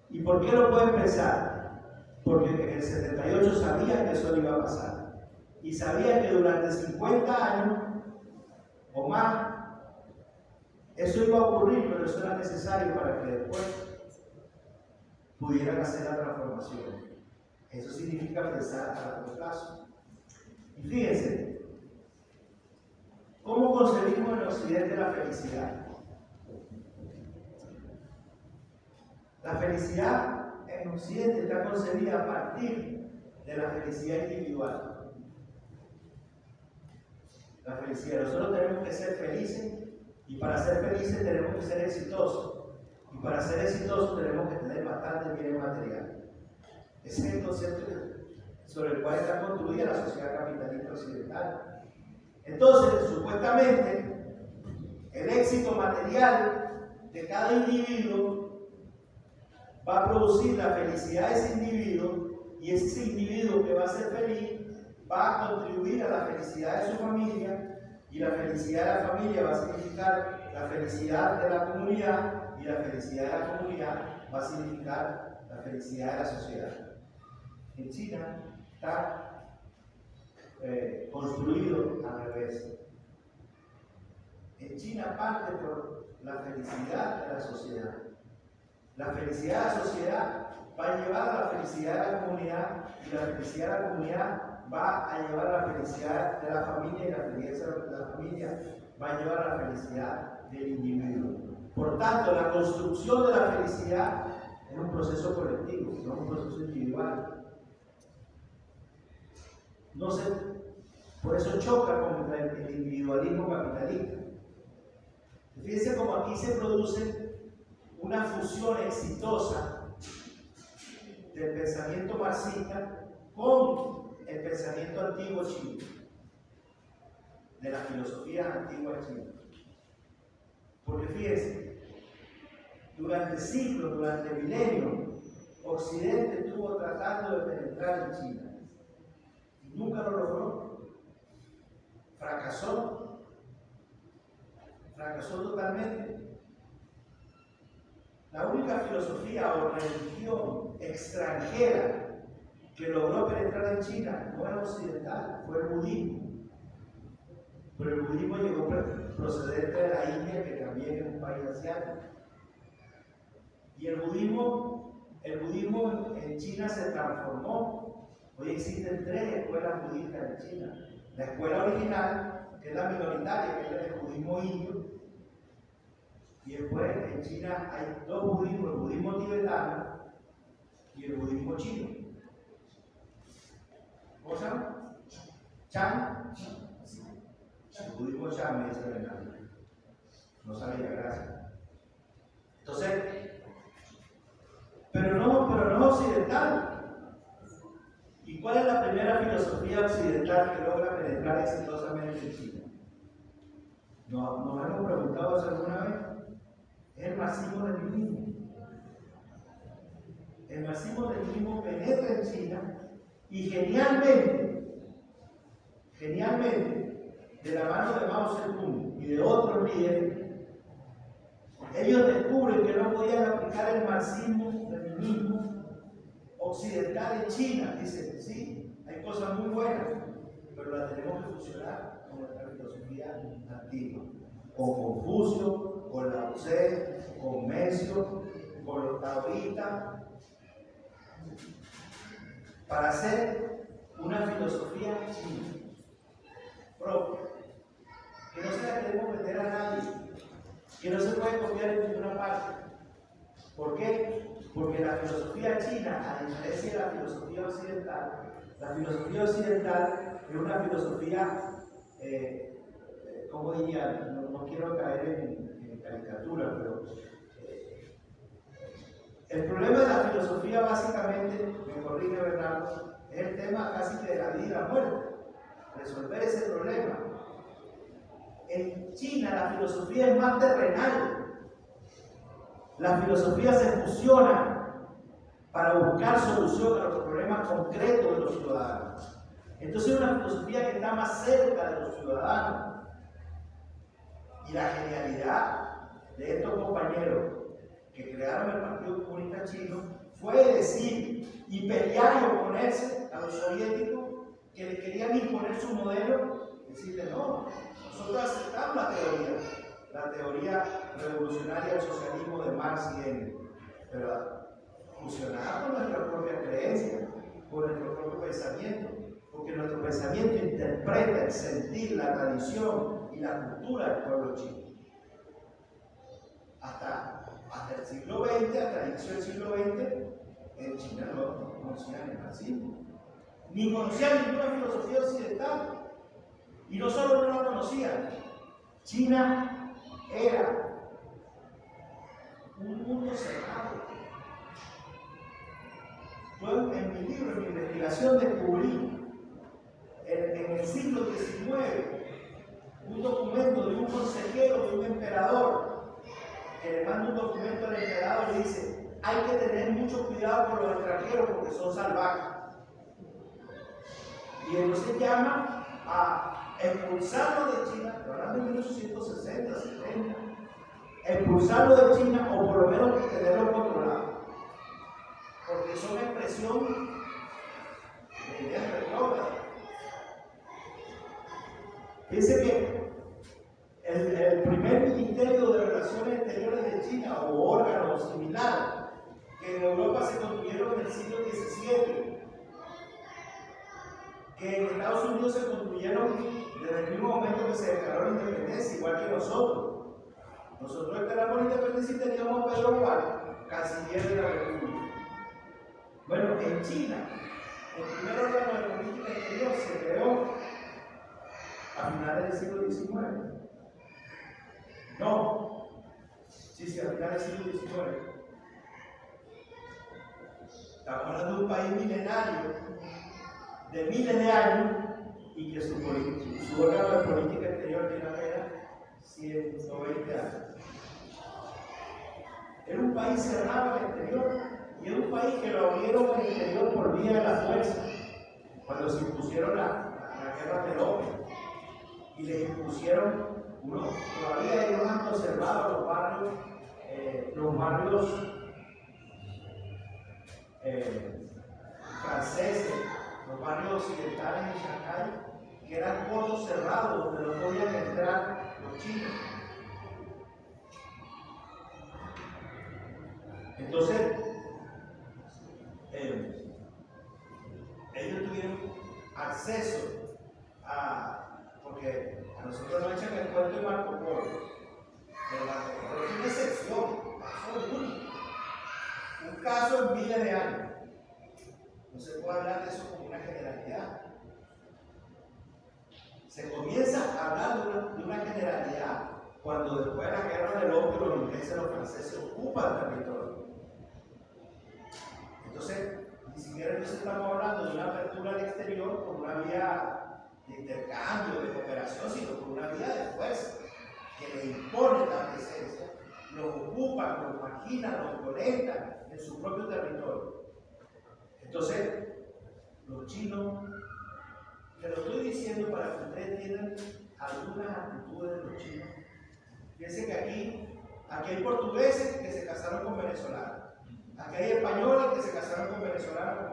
¿Y por qué lo pueden pensar? Porque en el 78 sabían que eso iba a pasar. Y sabían que durante 50 años o más, eso iba a ocurrir, pero eso era necesario para que después pudieran hacer la transformación. Eso significa pensar a largo plazo. Y fíjense, ¿cómo concebimos en Occidente la felicidad? La felicidad en Occidente está concebida a partir de la felicidad individual. La felicidad. Nosotros tenemos que ser felices y para ser felices tenemos que ser exitosos. Y para ser exitosos tenemos que tener bastante bien material. Ese es el concepto sobre el cual está construida la sociedad capitalista occidental. Entonces, supuestamente, el éxito material de cada individuo va a producir la felicidad de ese individuo, y ese individuo que va a ser feliz va a contribuir a la felicidad de su familia, y la felicidad de la familia va a significar la felicidad de la comunidad, y la felicidad de la comunidad va a significar la felicidad de la sociedad. En China está construido al revés. En China parte por la felicidad de la sociedad. La felicidad de la sociedad va a llevar a la felicidad de la comunidad, y la felicidad de la comunidad va a llevar a la felicidad de la familia, y la felicidad de la familia va a llevar a la felicidad del individuo. Por tanto, la construcción de la felicidad es un proceso colectivo, no un proceso individual. No sé, por eso choca contra el individualismo capitalista. Fíjense cómo aquí se produce una fusión exitosa del pensamiento marxista con el pensamiento antiguo chino, de las filosofías antiguas chinas. Porque fíjense, durante siglos, durante milenios, Occidente estuvo tratando de penetrar en China. Nunca lo logró. Fracasó totalmente. La única filosofía o religión extranjera que logró penetrar en China no era occidental, fue el budismo. Pero el budismo llegó procedente de la India, que también es un país asiático. Y el budismo en China se transformó. Hoy existen 3 escuelas budistas en China. La escuela original, que es la minoritaria, que es el budismo indio. Y después en China hay 2 budismos, el budismo tibetano y el budismo chino. ¿Cómo se llama? ¿Chan? El budismo Chan, me dice Bernardo. No sabía, gracias. Entonces, pero no occidental. ¿Y cuál es la primera filosofía occidental que logra penetrar exitosamente en China? ¿Nos hemos preguntado eso alguna vez? Es el marxismo-leninismo. El marxismo-leninismo penetra en China y genialmente, de la mano de Mao Zedong y de otros líderes, ellos descubren que no podían aplicar el marxismo-leninismo occidental en China. Dicen, sí, hay cosas muy buenas, pero las tenemos que fusionar con nuestra filosofía antigua, con Confucio, con Lao Tse, con Mencio, con los taoístas, para hacer una filosofía china propia, que no se la queremos meter a nadie, que no se puede copiar en ninguna parte. ¿Por qué? Porque la filosofía china, a diferencia de la filosofía occidental es una filosofía, ¿cómo diría? No quiero caer en caricatura, pero el problema de la filosofía básicamente, me corrige Bernardo, es el tema casi que de la vida y la muerte, resolver ese problema. En China la filosofía es más terrenal. La filosofía se fusiona para buscar solución a los problemas concretos de los ciudadanos. Entonces es una filosofía que está más cerca de los ciudadanos. Y la genialidad de estos compañeros que crearon el Partido Comunista Chino fue decir y pelear y oponerse a los soviéticos que le querían imponer su modelo, decirle no, nosotros aceptamos la teoría revolucionaria del socialismo de Marx y Engels, pero fusionada con nuestra propia creencia, con nuestro propio pensamiento, porque nuestro pensamiento interpreta el sentir, la tradición y la cultura del pueblo chino. Hasta hasta el siglo XX, hasta el inicio del siglo XX, en China no conocían el marxismo, ni conocían ninguna filosofía occidental. Y no solo no la conocían, China era un mundo cerrado. Yo en mi libro, en mi investigación, descubrí en el siglo XIX un documento de un consejero, de un emperador, que le manda un documento al emperador y le dice: hay que tener mucho cuidado con los extranjeros porque son salvajes. Y entonces llama a expulsarlo de China, hablando de 1860, 70, expulsarlo de China o por lo menos tenerlo controlado, porque son expresión de ideas retrógradas. Dice que el primer ministerio de Relaciones Exteriores de China o órgano similar que en Europa se construyeron en el siglo XVII, que en Estados Unidos se construyeron desde el mismo momento que se declaró la independencia, igual que nosotros. Nosotros declaramos la independencia y teníamos a Pedro Juan, canciller de la República. Bueno, en China, el primer órgano de política exterior se creó a finales del siglo XIX. No, sí, a finales del siglo XIX. Estamos hablando de un país milenario, de miles de años, y que su órgano de política exterior tiene apenas 120 años. Era un país cerrado al exterior y era un país que lo abrieron al exterior por vía de la fuerza, cuando se impusieron la guerra del opio y les impusieron todavía ellos han conservado los barrios franceses, los barrios occidentales en Shanghái, que eran puertos cerrados donde no podían entrar los chinos. Entonces, ellos tuvieron acceso porque a nosotros nos echan el cuento de Marco Polo. Pero Marco Polo es una excepción, caso único. Un caso en miles de años. No se puede hablar de eso como una generalidad. Se comienza a hablar de una generalidad cuando después de la guerra del opio los ingleses y los franceses ocupan el territorio. Entonces, ni siquiera estamos hablando de una apertura al exterior por una vía de intercambio, de cooperación, sino por una vía de fuerza que le impone la presencia, los ocupan, los marginan, los violentan en su propio territorio. Entonces, los chinos, te lo estoy diciendo para que ustedes tengan algunas actitudes de los chinos. Fíjense que aquí hay portugueses que se casaron con venezolanos. Aquí hay españoles que se casaron con venezolanos.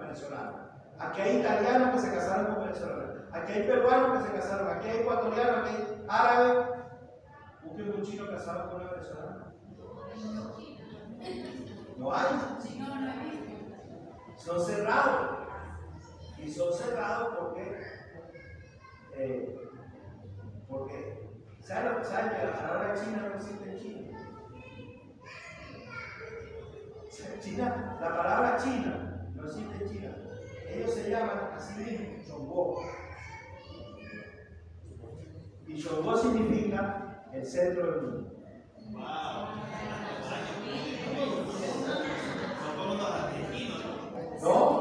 Aquí hay italianos que se casaron con venezolanos. Aquí hay peruanos que se casaron. Aquí hay ecuatorianos, aquí hay árabes. Busquen un chino casado con una venezolana. No hay. Son cerrados. Y son cerrados porque ¿saben que la palabra China no existe en China? La palabra China no existe en China. Ellos se llaman así mismo Chongó. Y Chongó significa el centro del mundo. No.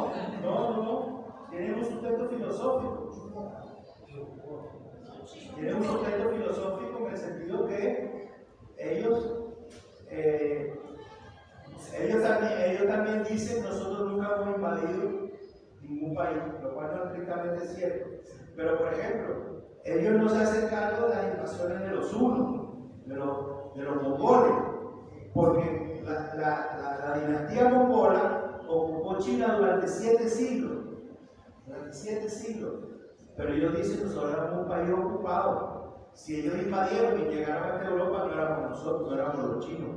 Tienen un sustento filosófico. Tienen un sustento filosófico en el sentido que ellos también dicen: nosotros nunca hemos invadido ningún país, lo cual no es estrictamente cierto. Pero, por ejemplo, ellos no se hacen cargo de las invasiones de los hunos, de los mongoles, porque la dinastía mongola ocupó China durante 7 siglos. Pero ellos dicen: nosotros éramos un país ocupado. Si ellos invadieron y llegaron hasta Europa, no éramos nosotros, no éramos los chinos,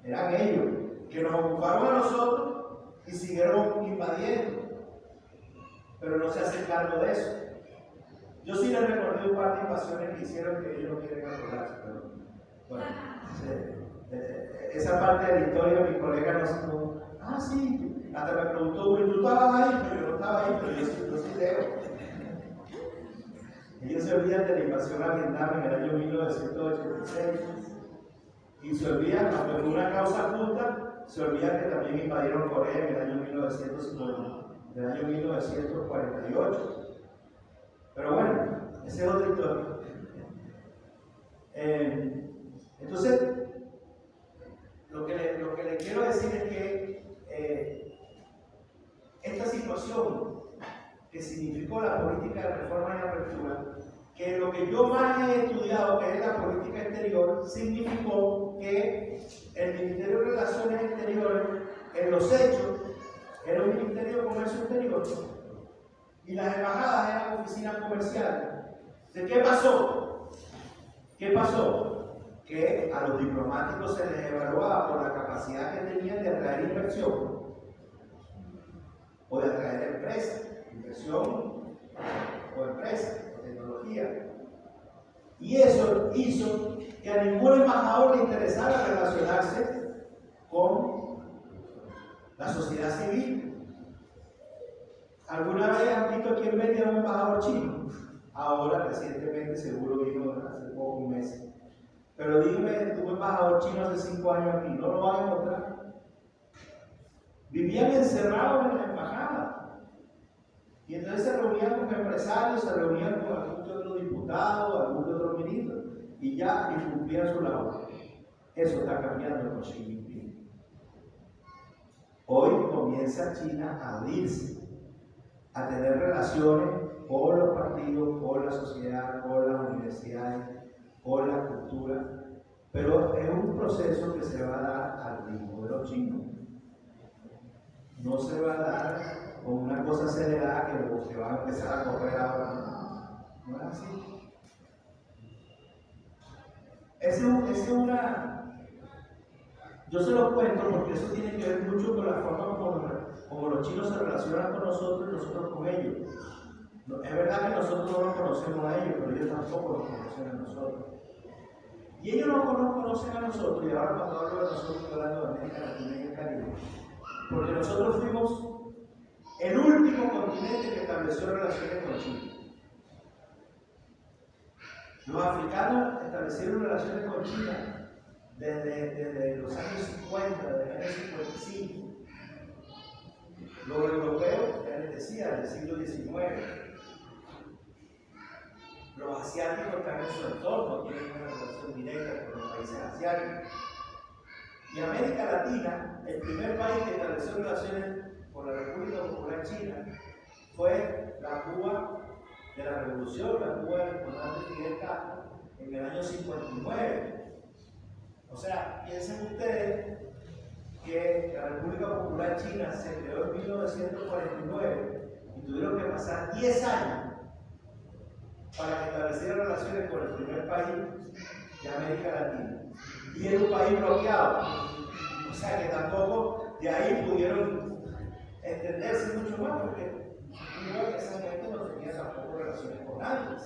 eran ellos que nos ocuparon a nosotros y siguieron invadiendo, pero no se hacen cargo de eso. Yo sí les recordé un par de invasiones que hicieron que ellos no quieren acordarse, pero bueno, sí. esa parte de la historia mi colega no, sí, hasta me preguntó, ¿tú estabas ahí? Pero yo no estaba ahí, pero yo sí leo. Ellos se olvidan de la invasión a Vietnam en el año 1986 y se olvidan, aunque fue una causa justa, se olvidan que también invadieron Corea en el año 1948. Pero bueno, esa es otra historia. Entonces, lo que le quiero decir es que esta situación que significó la política de reforma y apertura, que lo que yo más he estudiado, que es la política exterior, significó que el Ministerio de Relaciones Exteriores, en los hechos, era un Ministerio de Comercio Exterior y las embajadas eran oficinas comerciales. ¿De qué pasó? ¿Qué pasó? Que a los diplomáticos se les evaluaba por la capacidad que tenían de atraer inversión o de atraer empresas, inversión o empresas, o tecnología. Y eso hizo que a ningún embajador le interesara relacionarse con la sociedad civil. ¿Alguna vez han visto quién venía a un embajador chino? Ahora, recientemente, seguro vino hace pocos meses. Pero dígame, un embajador chino hace 5 años aquí, no lo van a encontrar. Vivían encerrados en la embajada. Y entonces se reunían con empresarios, se reunían con algún otro diputado, algún otro ministro, y ya cumplían su labor. Eso está cambiando con Xi Jinping. Hoy comienza China a abrirse, a tener relaciones con los partidos, con la sociedad, con las universidades, con la cultura, pero es un proceso que se va a dar al ritmo de los chinos. No se va a dar con una cosa acelerada que va a empezar a correr ahora. No es así. Yo se lo cuento porque eso tiene que ver mucho con la forma como los chinos se relacionan con nosotros y nosotros con ellos. Es verdad que nosotros no los conocemos a ellos, pero ellos tampoco nos conocen a nosotros. Y ellos no nos conocen a nosotros, y ahora cuando hablo de nosotros, estoy hablando de América Latina y el Caribe, porque nosotros fuimos el último continente que estableció relaciones con China. Los africanos establecieron relaciones con China desde los años 50, desde el año 55. Los europeos, ya les decía, del siglo XIX. Los asiáticos están en su entorno, tienen una relación directa con los países asiáticos. Y América Latina, el primer país que estableció relaciones con la República Popular China fue la Cuba de la Revolución, la Cuba del comandante Fidel Castro, en el año 59. O sea, piensen ustedes que la República Popular China se creó en 1949 y tuvieron que pasar 10 años para que estableciera relaciones con el primer país de América Latina. Y era un país bloqueado. O sea que tampoco de ahí pudieron entenderse mucho más, porque Cuba en ese momento no tenía tampoco relaciones con nadie.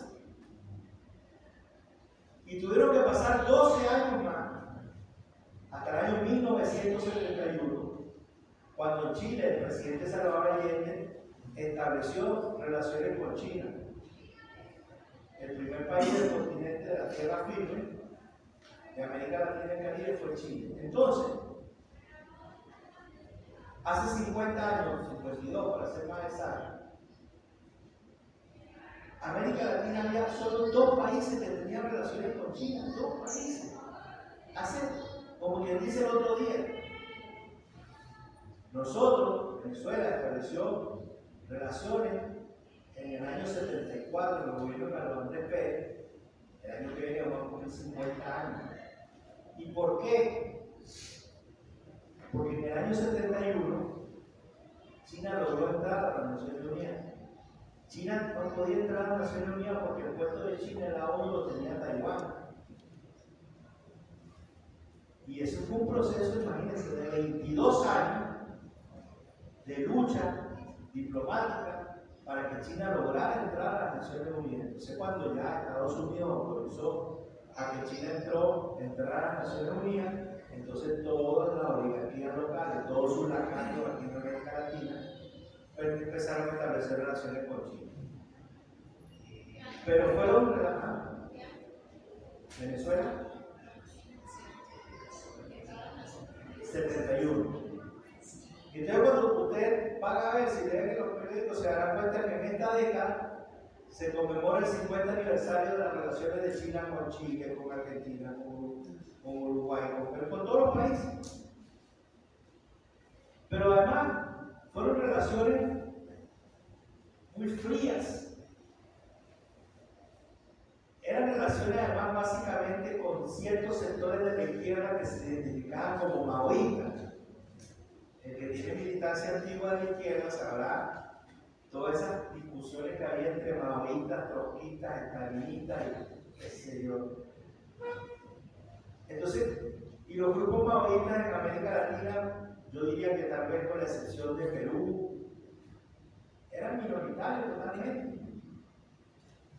Y tuvieron que pasar 12 años más, hasta el año 1971, cuando en Chile el presidente Salvador Allende estableció relaciones con China. El primer país del continente de la tierra firme de América Latina y el Caribe fue Chile. Entonces, hace 50 años, 52 para ser más exacto, América Latina había solo 2 países que tenían relaciones con China, 2 países. Hace, como quien dice el otro día, nosotros, Venezuela, estableció relaciones en el año 74, en el gobierno de Carlos Andrés Pérez. El año que viene vamos a cumplir 50 años. ¿Y por qué? Porque en el año 71 China logró entrar a las Naciones Unidas. China no podía entrar a las Naciones Unidas porque el puesto de China en la ONU lo tenía Taiwán. Y eso fue un proceso, imagínense, de 22 años de lucha diplomática para que China lograra entrar a las Naciones Unidas. Entonces, cuando ya Estados Unidos autorizó a que China entrara a las Naciones Unidas, Entonces todas las oligarquías locales, todos sus lacayos aquí en América Latina, pues empezaron a establecer relaciones con China. Pero fueron relajados. Venezuela, 71. Entonces cuando usted va a ver, si leen los periódicos, se darán cuenta que en esta década se conmemora el 50 aniversario de las relaciones de China con Chile, con Argentina, con Uruguay, con todos los países. Pero además fueron relaciones muy frías. Eran relaciones además básicamente con ciertos sectores de la izquierda que se identificaban como maoístas. El que tiene militancia antigua de la izquierda sabrá todas esas discusiones que había entre maoístas, trotskistas, estalinistas y qué sé yo. Entonces, y los grupos maoístas en América Latina, yo diría que tal vez con la excepción de Perú, eran minoritarios totalmente.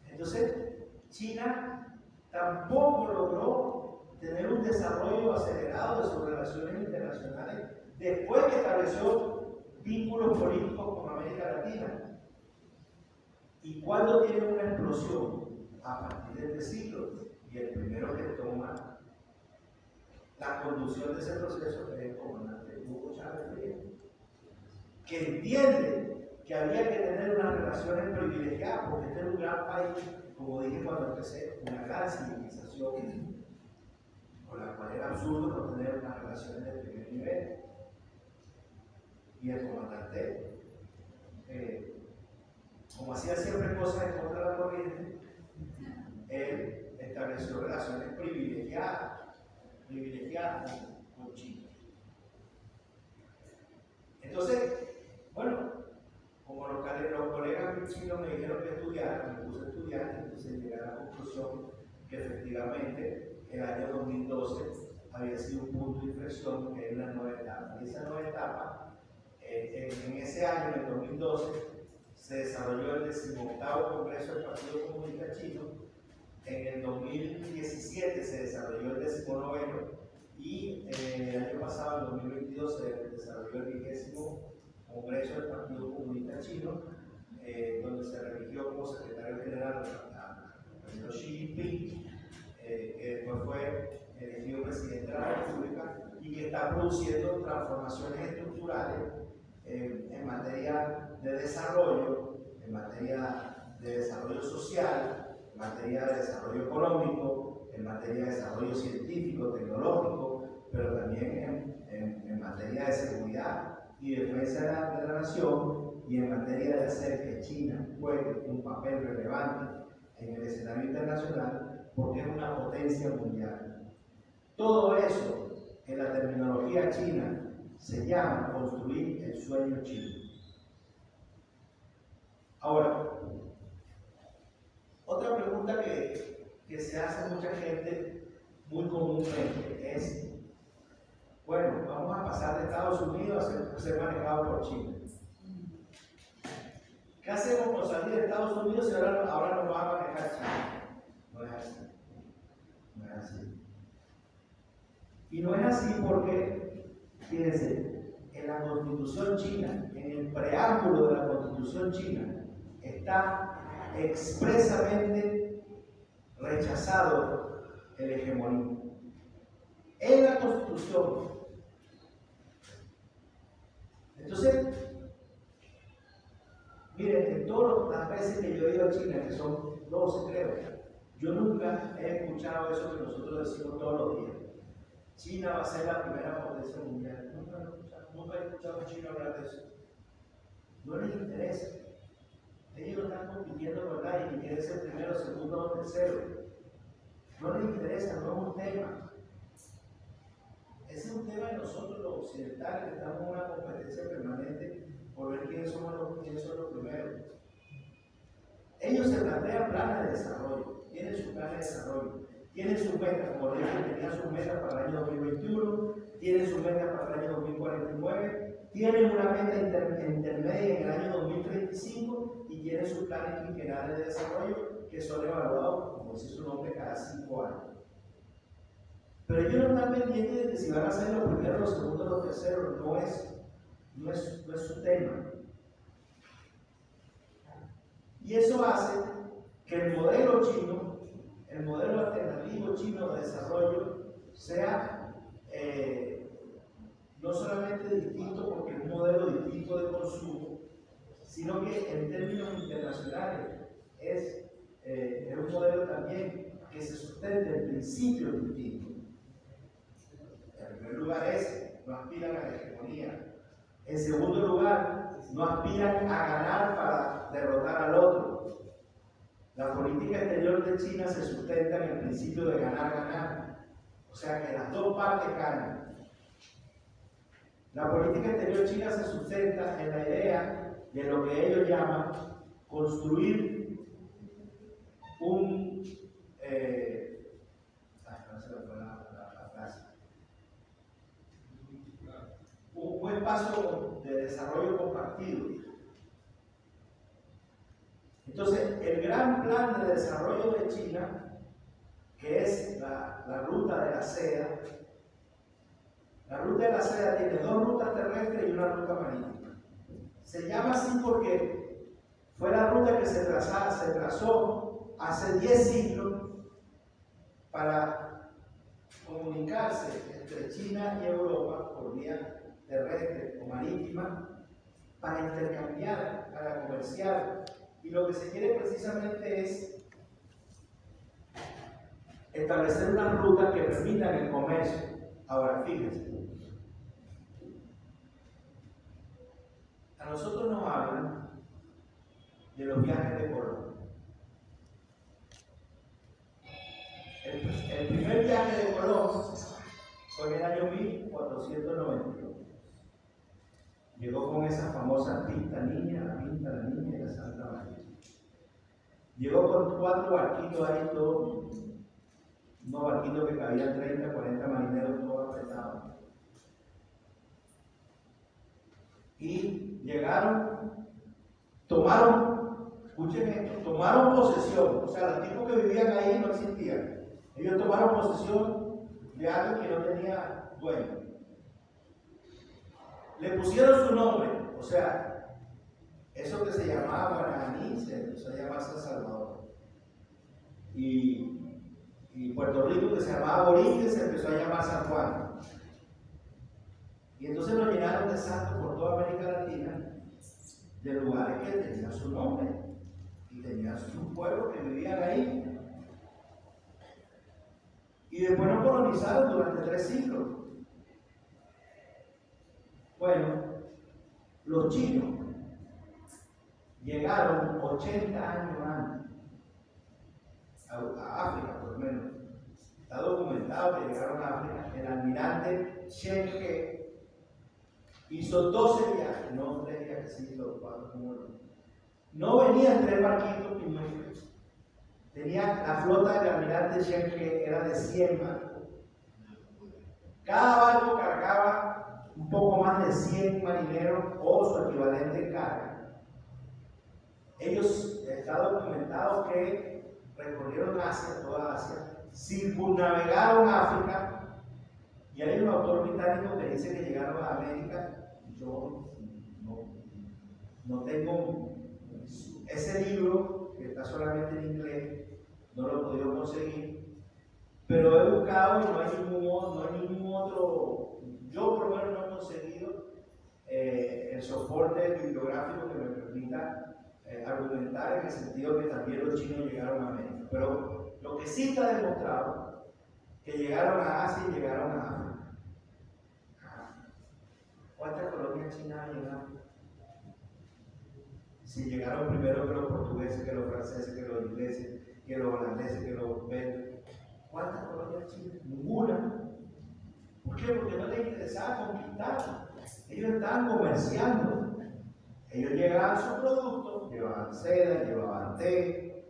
Entonces, China tampoco logró tener un desarrollo acelerado de sus relaciones internacionales después que estableció vínculos políticos con América Latina. ¿Y cuándo tiene una explosión? A partir de este siglo. Y el primero que toma la conducción de ese proceso es el comandante Hugo Chávez Frías, que entiende que había que tener unas relaciones privilegiadas, porque este es un gran país, como dije cuando empecé, una gran civilización, con la cual era absurdo no tener unas relaciones de primer nivel. Y el comandante, como hacía siempre cosas en contra de la corriente, él estableció relaciones privilegiadas con China. Entonces, bueno, como los colegas chinos me dijeron que estudiara, me puse a estudiar, entonces llegué a la conclusión que efectivamente el año 2012 había sido un punto de inflexión, que es la nueva etapa. Y esa nueva etapa, en ese año, en el 2012, se desarrolló el 18º Congreso del Partido Comunista Chino. En el 2017 se desarrolló el 19º y el año pasado, en 2022, se desarrolló el 20º Congreso del Partido Comunista Chino, donde se religió como secretario general a Xi Jinping, que después fue elegido presidente de la República y que está produciendo transformaciones estructurales en materia de desarrollo, en materia de desarrollo social, en materia de desarrollo económico, en materia de desarrollo científico, tecnológico, pero también en materia de seguridad y defensa de la nación, y en materia de hacer que China juegue un papel relevante en el escenario internacional, porque es una potencia mundial. Todo eso, en la terminología china, se llama construir el sueño chino. Ahora, otra pregunta que se hace mucha gente muy comúnmente es: bueno, vamos a pasar de Estados Unidos a ser manejados por China. ¿Qué hacemos con salir de Estados Unidos si ahora nos va a manejar China? No es así. No es así. Y no es así porque, fíjense, en la Constitución china, en el preámbulo de la Constitución china, está expresamente rechazado el hegemonismo. En la Constitución. Entonces, miren, en todas las veces que yo he ido a China, que son 12 creo, yo nunca he escuchado eso que nosotros decimos todos los días: China va a ser la primera potencia mundial. Nunca he escuchado a un chino hablar de eso. No les interesa. Ellos no están compitiendo con nadie, ni quieren ser primero, segundo o tercero. No les interesa, no es un tema. Ese es un tema de nosotros los occidentales, que estamos en una competencia permanente por ver quiénes son los primeros. Ellos se plantean planes de desarrollo, tienen sus planes de desarrollo, tienen sus metas, como dije, tenían sus metas para el año 2021, tienen sus metas para el año 2049, tienen una meta intermedia en el año 2035 y tienen sus planes quinquenales de desarrollo que son evaluados, como dice su nombre, cada 5 años. Pero ellos no están pendientes de que si van a ser los primeros, los segundos, los terceros, no es su tema. Y eso hace que el modelo chino, el modelo alternativo chino de desarrollo, sea no solamente distinto porque es un modelo distinto de consumo, sino que en términos internacionales es un modelo también que se sustenta en principios distintos. En primer lugar no aspiran a la hegemonía. En segundo lugar, no aspiran a ganar para derrotar al otro. La política exterior de China se sustenta en el principio de ganar. O sea que las dos partes ganan. La política exterior china se sustenta en la idea de lo que ellos llaman construir un espacio de desarrollo compartido. Entonces, el gran plan de desarrollo de China, que es la ruta de la seda, la ruta de la seda tiene dos rutas terrestres y una ruta marítima. Se llama así porque fue la ruta que se trazó hace 10 siglos para comunicarse entre China y Europa por vía terrestre o marítima, para intercambiar, para comerciar. Y lo que se quiere precisamente es establecer una ruta que permita el comercio. Ahora, fíjense, a nosotros nos hablan de los viajes de Colón. El primer viaje de Colón fue en el año 1492. Llegó con esa famosa pinta niña y la Santa María. Llegó con 4 barquitos ahí, todos, unos barquitos que cabían 30, 40 marineros, todos apretados. Y llegaron, escuchen esto, tomaron posesión. O sea, los tipos que vivían ahí no existían. Ellos tomaron posesión de algo que no tenía dueño. Le pusieron su nombre, o sea, eso que se llamaba Guaraní se empezó a llamar San Salvador. Y Puerto Rico, que se llamaba Borinque, se empezó a llamar San Juan. Y entonces lo llenaron de santos por toda América Latina, de lugares que tenían su nombre y tenían sus pueblos que vivían ahí. Y después nos colonizaron durante 3 siglos. Bueno, los chinos llegaron 80 años antes a África, por lo menos. Está documentado que llegaron a África. El almirante Chen He hizo 12 viajes, no 3 viajes, sino 4 como no. No venía en 3 barquitos primero. Tenía la flota del almirante Chen He, era de 100 barcos. Cada barco cargaba un poco más de 100 marineros o su equivalente en carga. Ellos, está documentado que recorrieron Asia, toda Asia, circunnavegaron África, y hay un autor británico que dice que llegaron a América. Yo no tengo ese libro, que está solamente en inglés, no lo he podido conseguir, pero he buscado y no hay ningún otro. Yo por lo menos no he conseguido el soporte bibliográfico que me permita argumentar en el sentido que también los chinos llegaron a América. Pero lo que sí está demostrado, que llegaron a Asia y llegaron a África. ¿Cuántas colonias chinas hay en África? Si llegaron primero que los portugueses, que los franceses, que los ingleses, que los holandeses, que los belgas. ¿Cuántas colonias chinas? Ninguna. ¿Por qué? Porque no les interesaba conquistar. Ellos estaban comerciando. Ellos llevaban sus productos, llevaban seda, llevaban té,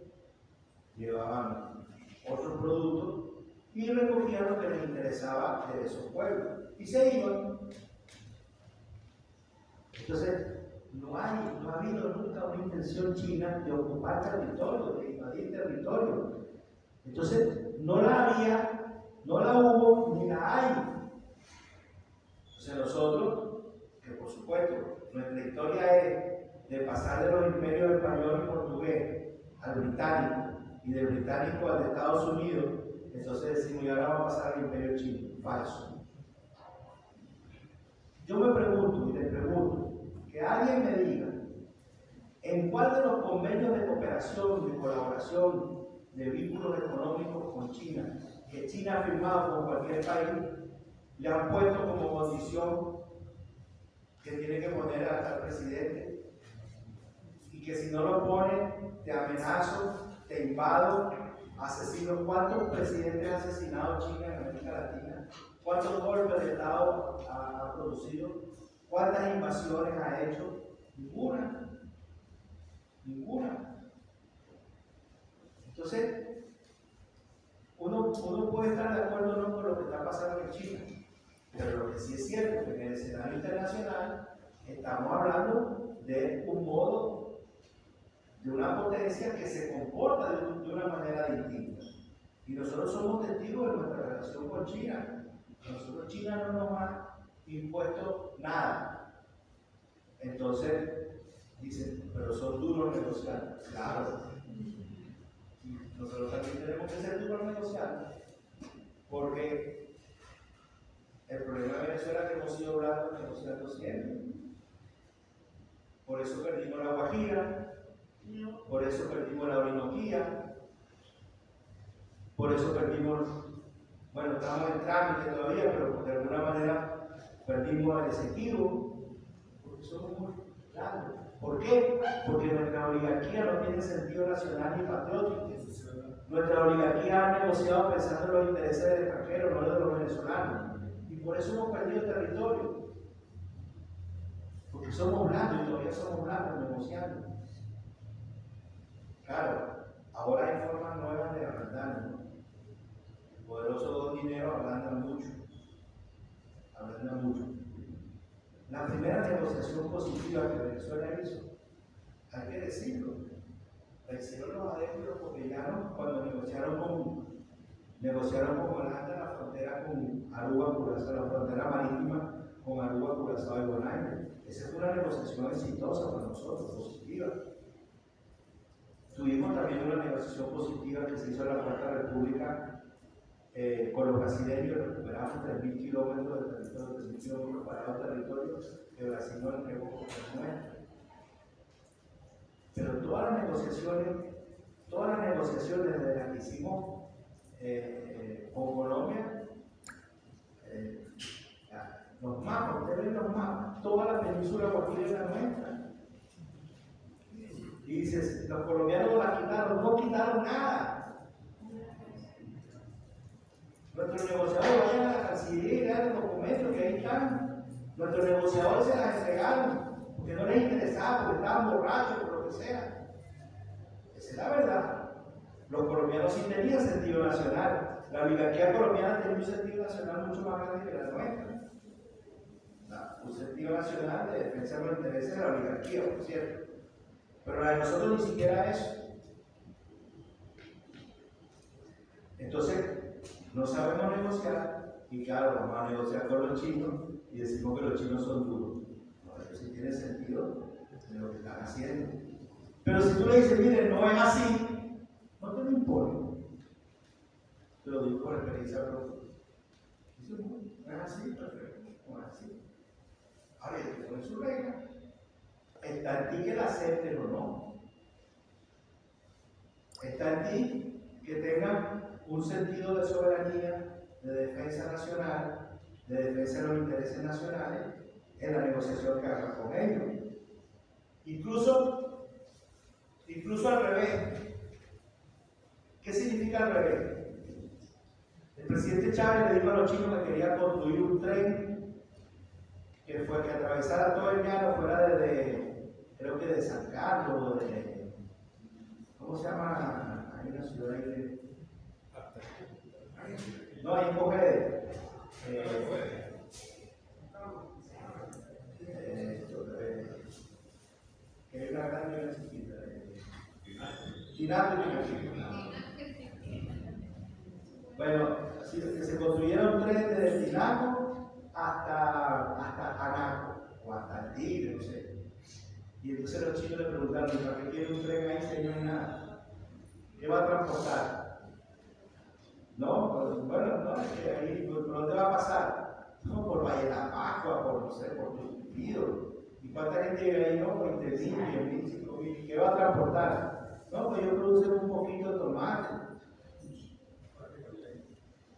llevaban otros productos y recogían lo que les interesaba de esos pueblos. Y se iban. Entonces, no ha habido nunca una intención china de ocupar territorio, de invadir territorio. Entonces, no la había No la hubo ni la hay. Entonces nosotros, que por supuesto, nuestra historia es de pasar de los imperios español y portugués al británico, y del británico al de Estados Unidos, entonces decimos, y ahora vamos a pasar al imperio chino. Falso. Yo me pregunto, y les pregunto, que alguien me diga, ¿en cuál de los convenios de cooperación, de colaboración, de vínculos económicos con China, que China ha firmado con cualquier país, le han puesto como condición que tiene que poner al presidente? Y que si no lo pone, te amenazo, te invado, asesino. ¿Cuántos presidentes ha asesinado China en América Latina? ¿Cuántos golpes de Estado ha producido? ¿Cuántas invasiones ha hecho? Ninguna. Ninguna. Entonces, uno puede estar de acuerdo o no con lo que está pasando en China, pero lo que sí es cierto es que en el escenario internacional estamos hablando de un modo, de una potencia que se comporta de una manera distinta. Y nosotros somos testigos de nuestra relación con China. A nosotros China no nos ha impuesto nada. Entonces, dicen, pero son duros negociando. Claro. Nosotros también tenemos que ser duros negociando. Porque el problema de Venezuela es que hemos sido blandos negociando siempre. Por eso perdimos la Guajira, por eso perdimos la Orinoquía, por eso perdimos, bueno, estamos en trámite todavía, pero de alguna manera perdimos el Esequibo, porque somos muy blandos. ¿Por qué? Porque nuestra oligarquía no tiene sentido nacional ni patriótico. Nuestra oligarquía ha negociado pensando en los intereses del extranjero, no de los venezolanos. Y por eso hemos perdido territorio. Porque somos blandos y todavía somos blandos negociando. Claro, ahora hay formas nuevas de ablandar, ¿no? El poderoso don dinero ablanda mucho. Ablanda mucho. La primera negociación positiva que Venezuela hizo, hay que decirlo, la hicieron los adentros los copellanos cuando negociaron con Holanda la frontera con Aruba, Curazao, la frontera marítima con Aruba, Curazao y Bonaire. Esa fue una negociación exitosa para nosotros, positiva. Tuvimos también una negociación positiva que se hizo en la Cuarta República con los brasileños. Recuperamos 3.000 kilómetros de territorio, 3.000 kilómetros parados de territorio que Brasil no entregó como nuestro. Pero todas las negociaciones desde las que hicimos con Colombia, los mapas, ustedes ven los mapas, toda la península guajira es la nuestra. Y dices, los colombianos la quitaron, no quitaron nada. Nuestros negociadores vayan a la Cancillería y lean los documentos que ahí están. Nuestros negociadores se las entregaron porque no les interesaba, porque estaban borrachos, por lo que sea. Esa es la verdad. Los colombianos sí tenían sentido nacional. La oligarquía colombiana tenía un sentido nacional mucho más grande que la nuestra. Un sentido nacional de defensa de los intereses de la oligarquía, por cierto. Pero la de nosotros ni siquiera eso. Entonces, no sabemos negociar, y claro, vamos a negociar con los chinos y decimos que los chinos son duros. No, eso sí tiene sentido de lo que están haciendo. Pero si tú le dices, mire, no es así, no te lo impone. Te lo digo por experiencia propia. Dice, no es así, perfecto, no es así. A ver, te pone su regla. Está en ti que la acepten o no. Está en ti que tengan un sentido de soberanía, de defensa nacional, de defensa de los intereses nacionales en la negociación que hagas con ellos. Incluso al revés. ¿Qué significa al revés? El presidente Chávez le dijo a los chinos que quería construir un tren que atravesara todo el llano, fuera creo que de San Carlos, ¿cómo se llama? Hay una ciudad ahí no, ahí en Cogede. Que hay una gran ciudad chiquita. Tinato y Tinato. Bueno, que se construyeron trenes desde Tinaco hasta Anaco, o hasta el Tigre, no sé. Y entonces los chicos le preguntaron, ¿para qué quiere un tren ahí si no hay nada? ¿Qué va a transportar? No, pues, bueno, no, es que ahí, ¿por dónde va a pasar? No, por Valle de la Pascua, por, no sé, por Tupido. ¿Y cuánta gente llega ahí? No, 20.000, 10.000, 5.000. ¿Qué va a transportar? No, pues yo produce un poquito de tomate.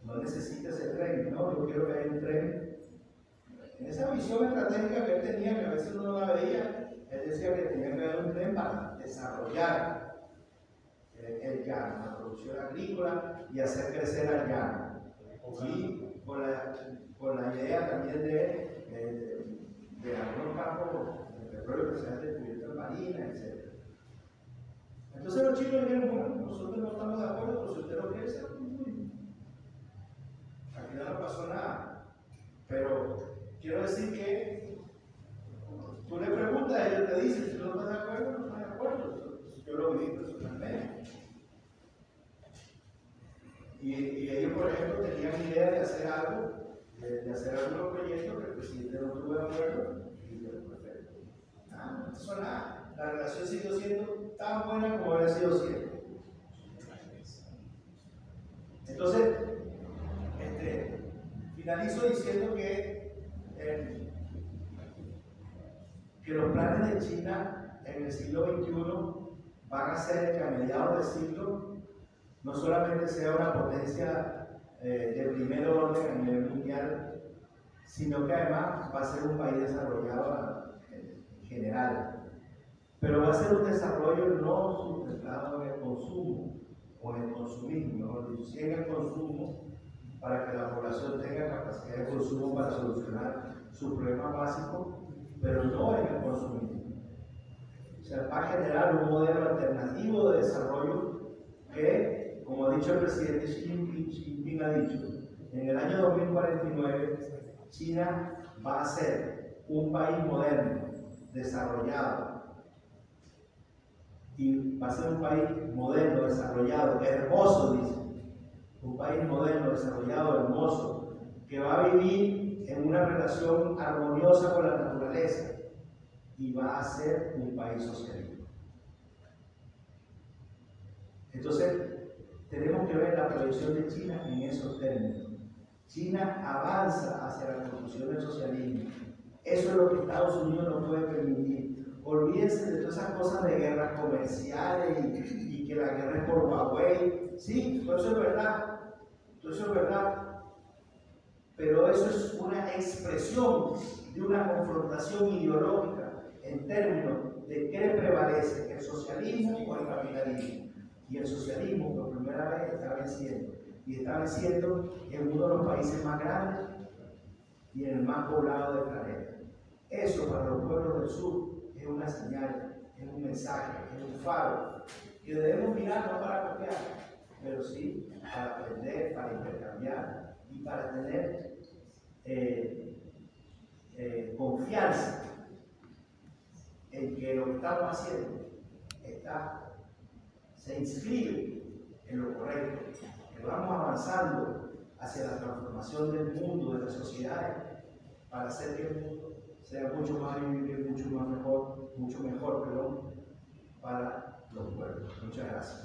No necesita ese tren, no, yo quiero que haya un tren. En esa visión estratégica que él tenía, que a veces uno no la veía, él decía que tenía que haber un tren para desarrollar el llano, la producción agrícola y hacer crecer al llano. Y con la idea también de algunos campos de petróleo que se han descubierto en Marina, etc. Entonces los chicos dijeron, bueno, nosotros no estamos de acuerdo, pero si usted lo quiere hacer, al final no pasó nada. Pero quiero decir que tú le preguntas, ellos te dicen, si no estás de acuerdo, no estás de acuerdo. Yo lo viví personalmente. Y ellos, por ejemplo, tenían idea de hacer algo, de hacer algunos proyectos que el presidente no estuvo de acuerdo, y yo, perfecto. Nada, no pasó nada. La relación siguió siendo tan buena como había sido siempre. Entonces, finalizo diciendo que los planes de China en el siglo XXI van a ser que a mediados del siglo no solamente sea una potencia de primer orden a nivel mundial, sino que además va a ser un país desarrollado en general. Pero va a ser un desarrollo no sustentado en el consumo o en el consumismo, mejor dicho, sí en el consumo, para que la población tenga capacidad de consumo para solucionar sus problemas básicos, pero no en el consumismo. O sea, va a generar un modelo alternativo de desarrollo que, como ha dicho el presidente Xi Jinping ha dicho, en el año 2049 China va a ser un país moderno, desarrollado, y va a ser un país moderno, desarrollado, hermoso, dice. Un país moderno, desarrollado, hermoso, que va a vivir en una relación armoniosa con la naturaleza y va a ser un país socialista. Entonces, tenemos que ver la proyección de China en esos términos. China avanza hacia la construcción del socialismo. Eso es lo que Estados Unidos no puede permitir. Olvídense de todas esas cosas de guerras comerciales y que la guerra es por Huawei. Sí, todo eso es verdad. Todo eso es verdad. Pero eso es una expresión de una confrontación ideológica en términos de qué prevalece, el socialismo o el capitalismo. Y el socialismo por primera vez está venciendo. Y está venciendo en uno de los países más grandes y en el más poblado del planeta. Eso para los pueblos del sur es una señal, es un mensaje, es un faro que debemos mirar no para copiar, pero sí para aprender, para intercambiar y para tener confianza en que lo que estamos haciendo se inscribe en lo correcto, que vamos avanzando hacia la transformación del mundo, de las sociedades, para hacer que el mundo sea mucho más vivible, mucho mejor, para los pueblos. Muchas gracias.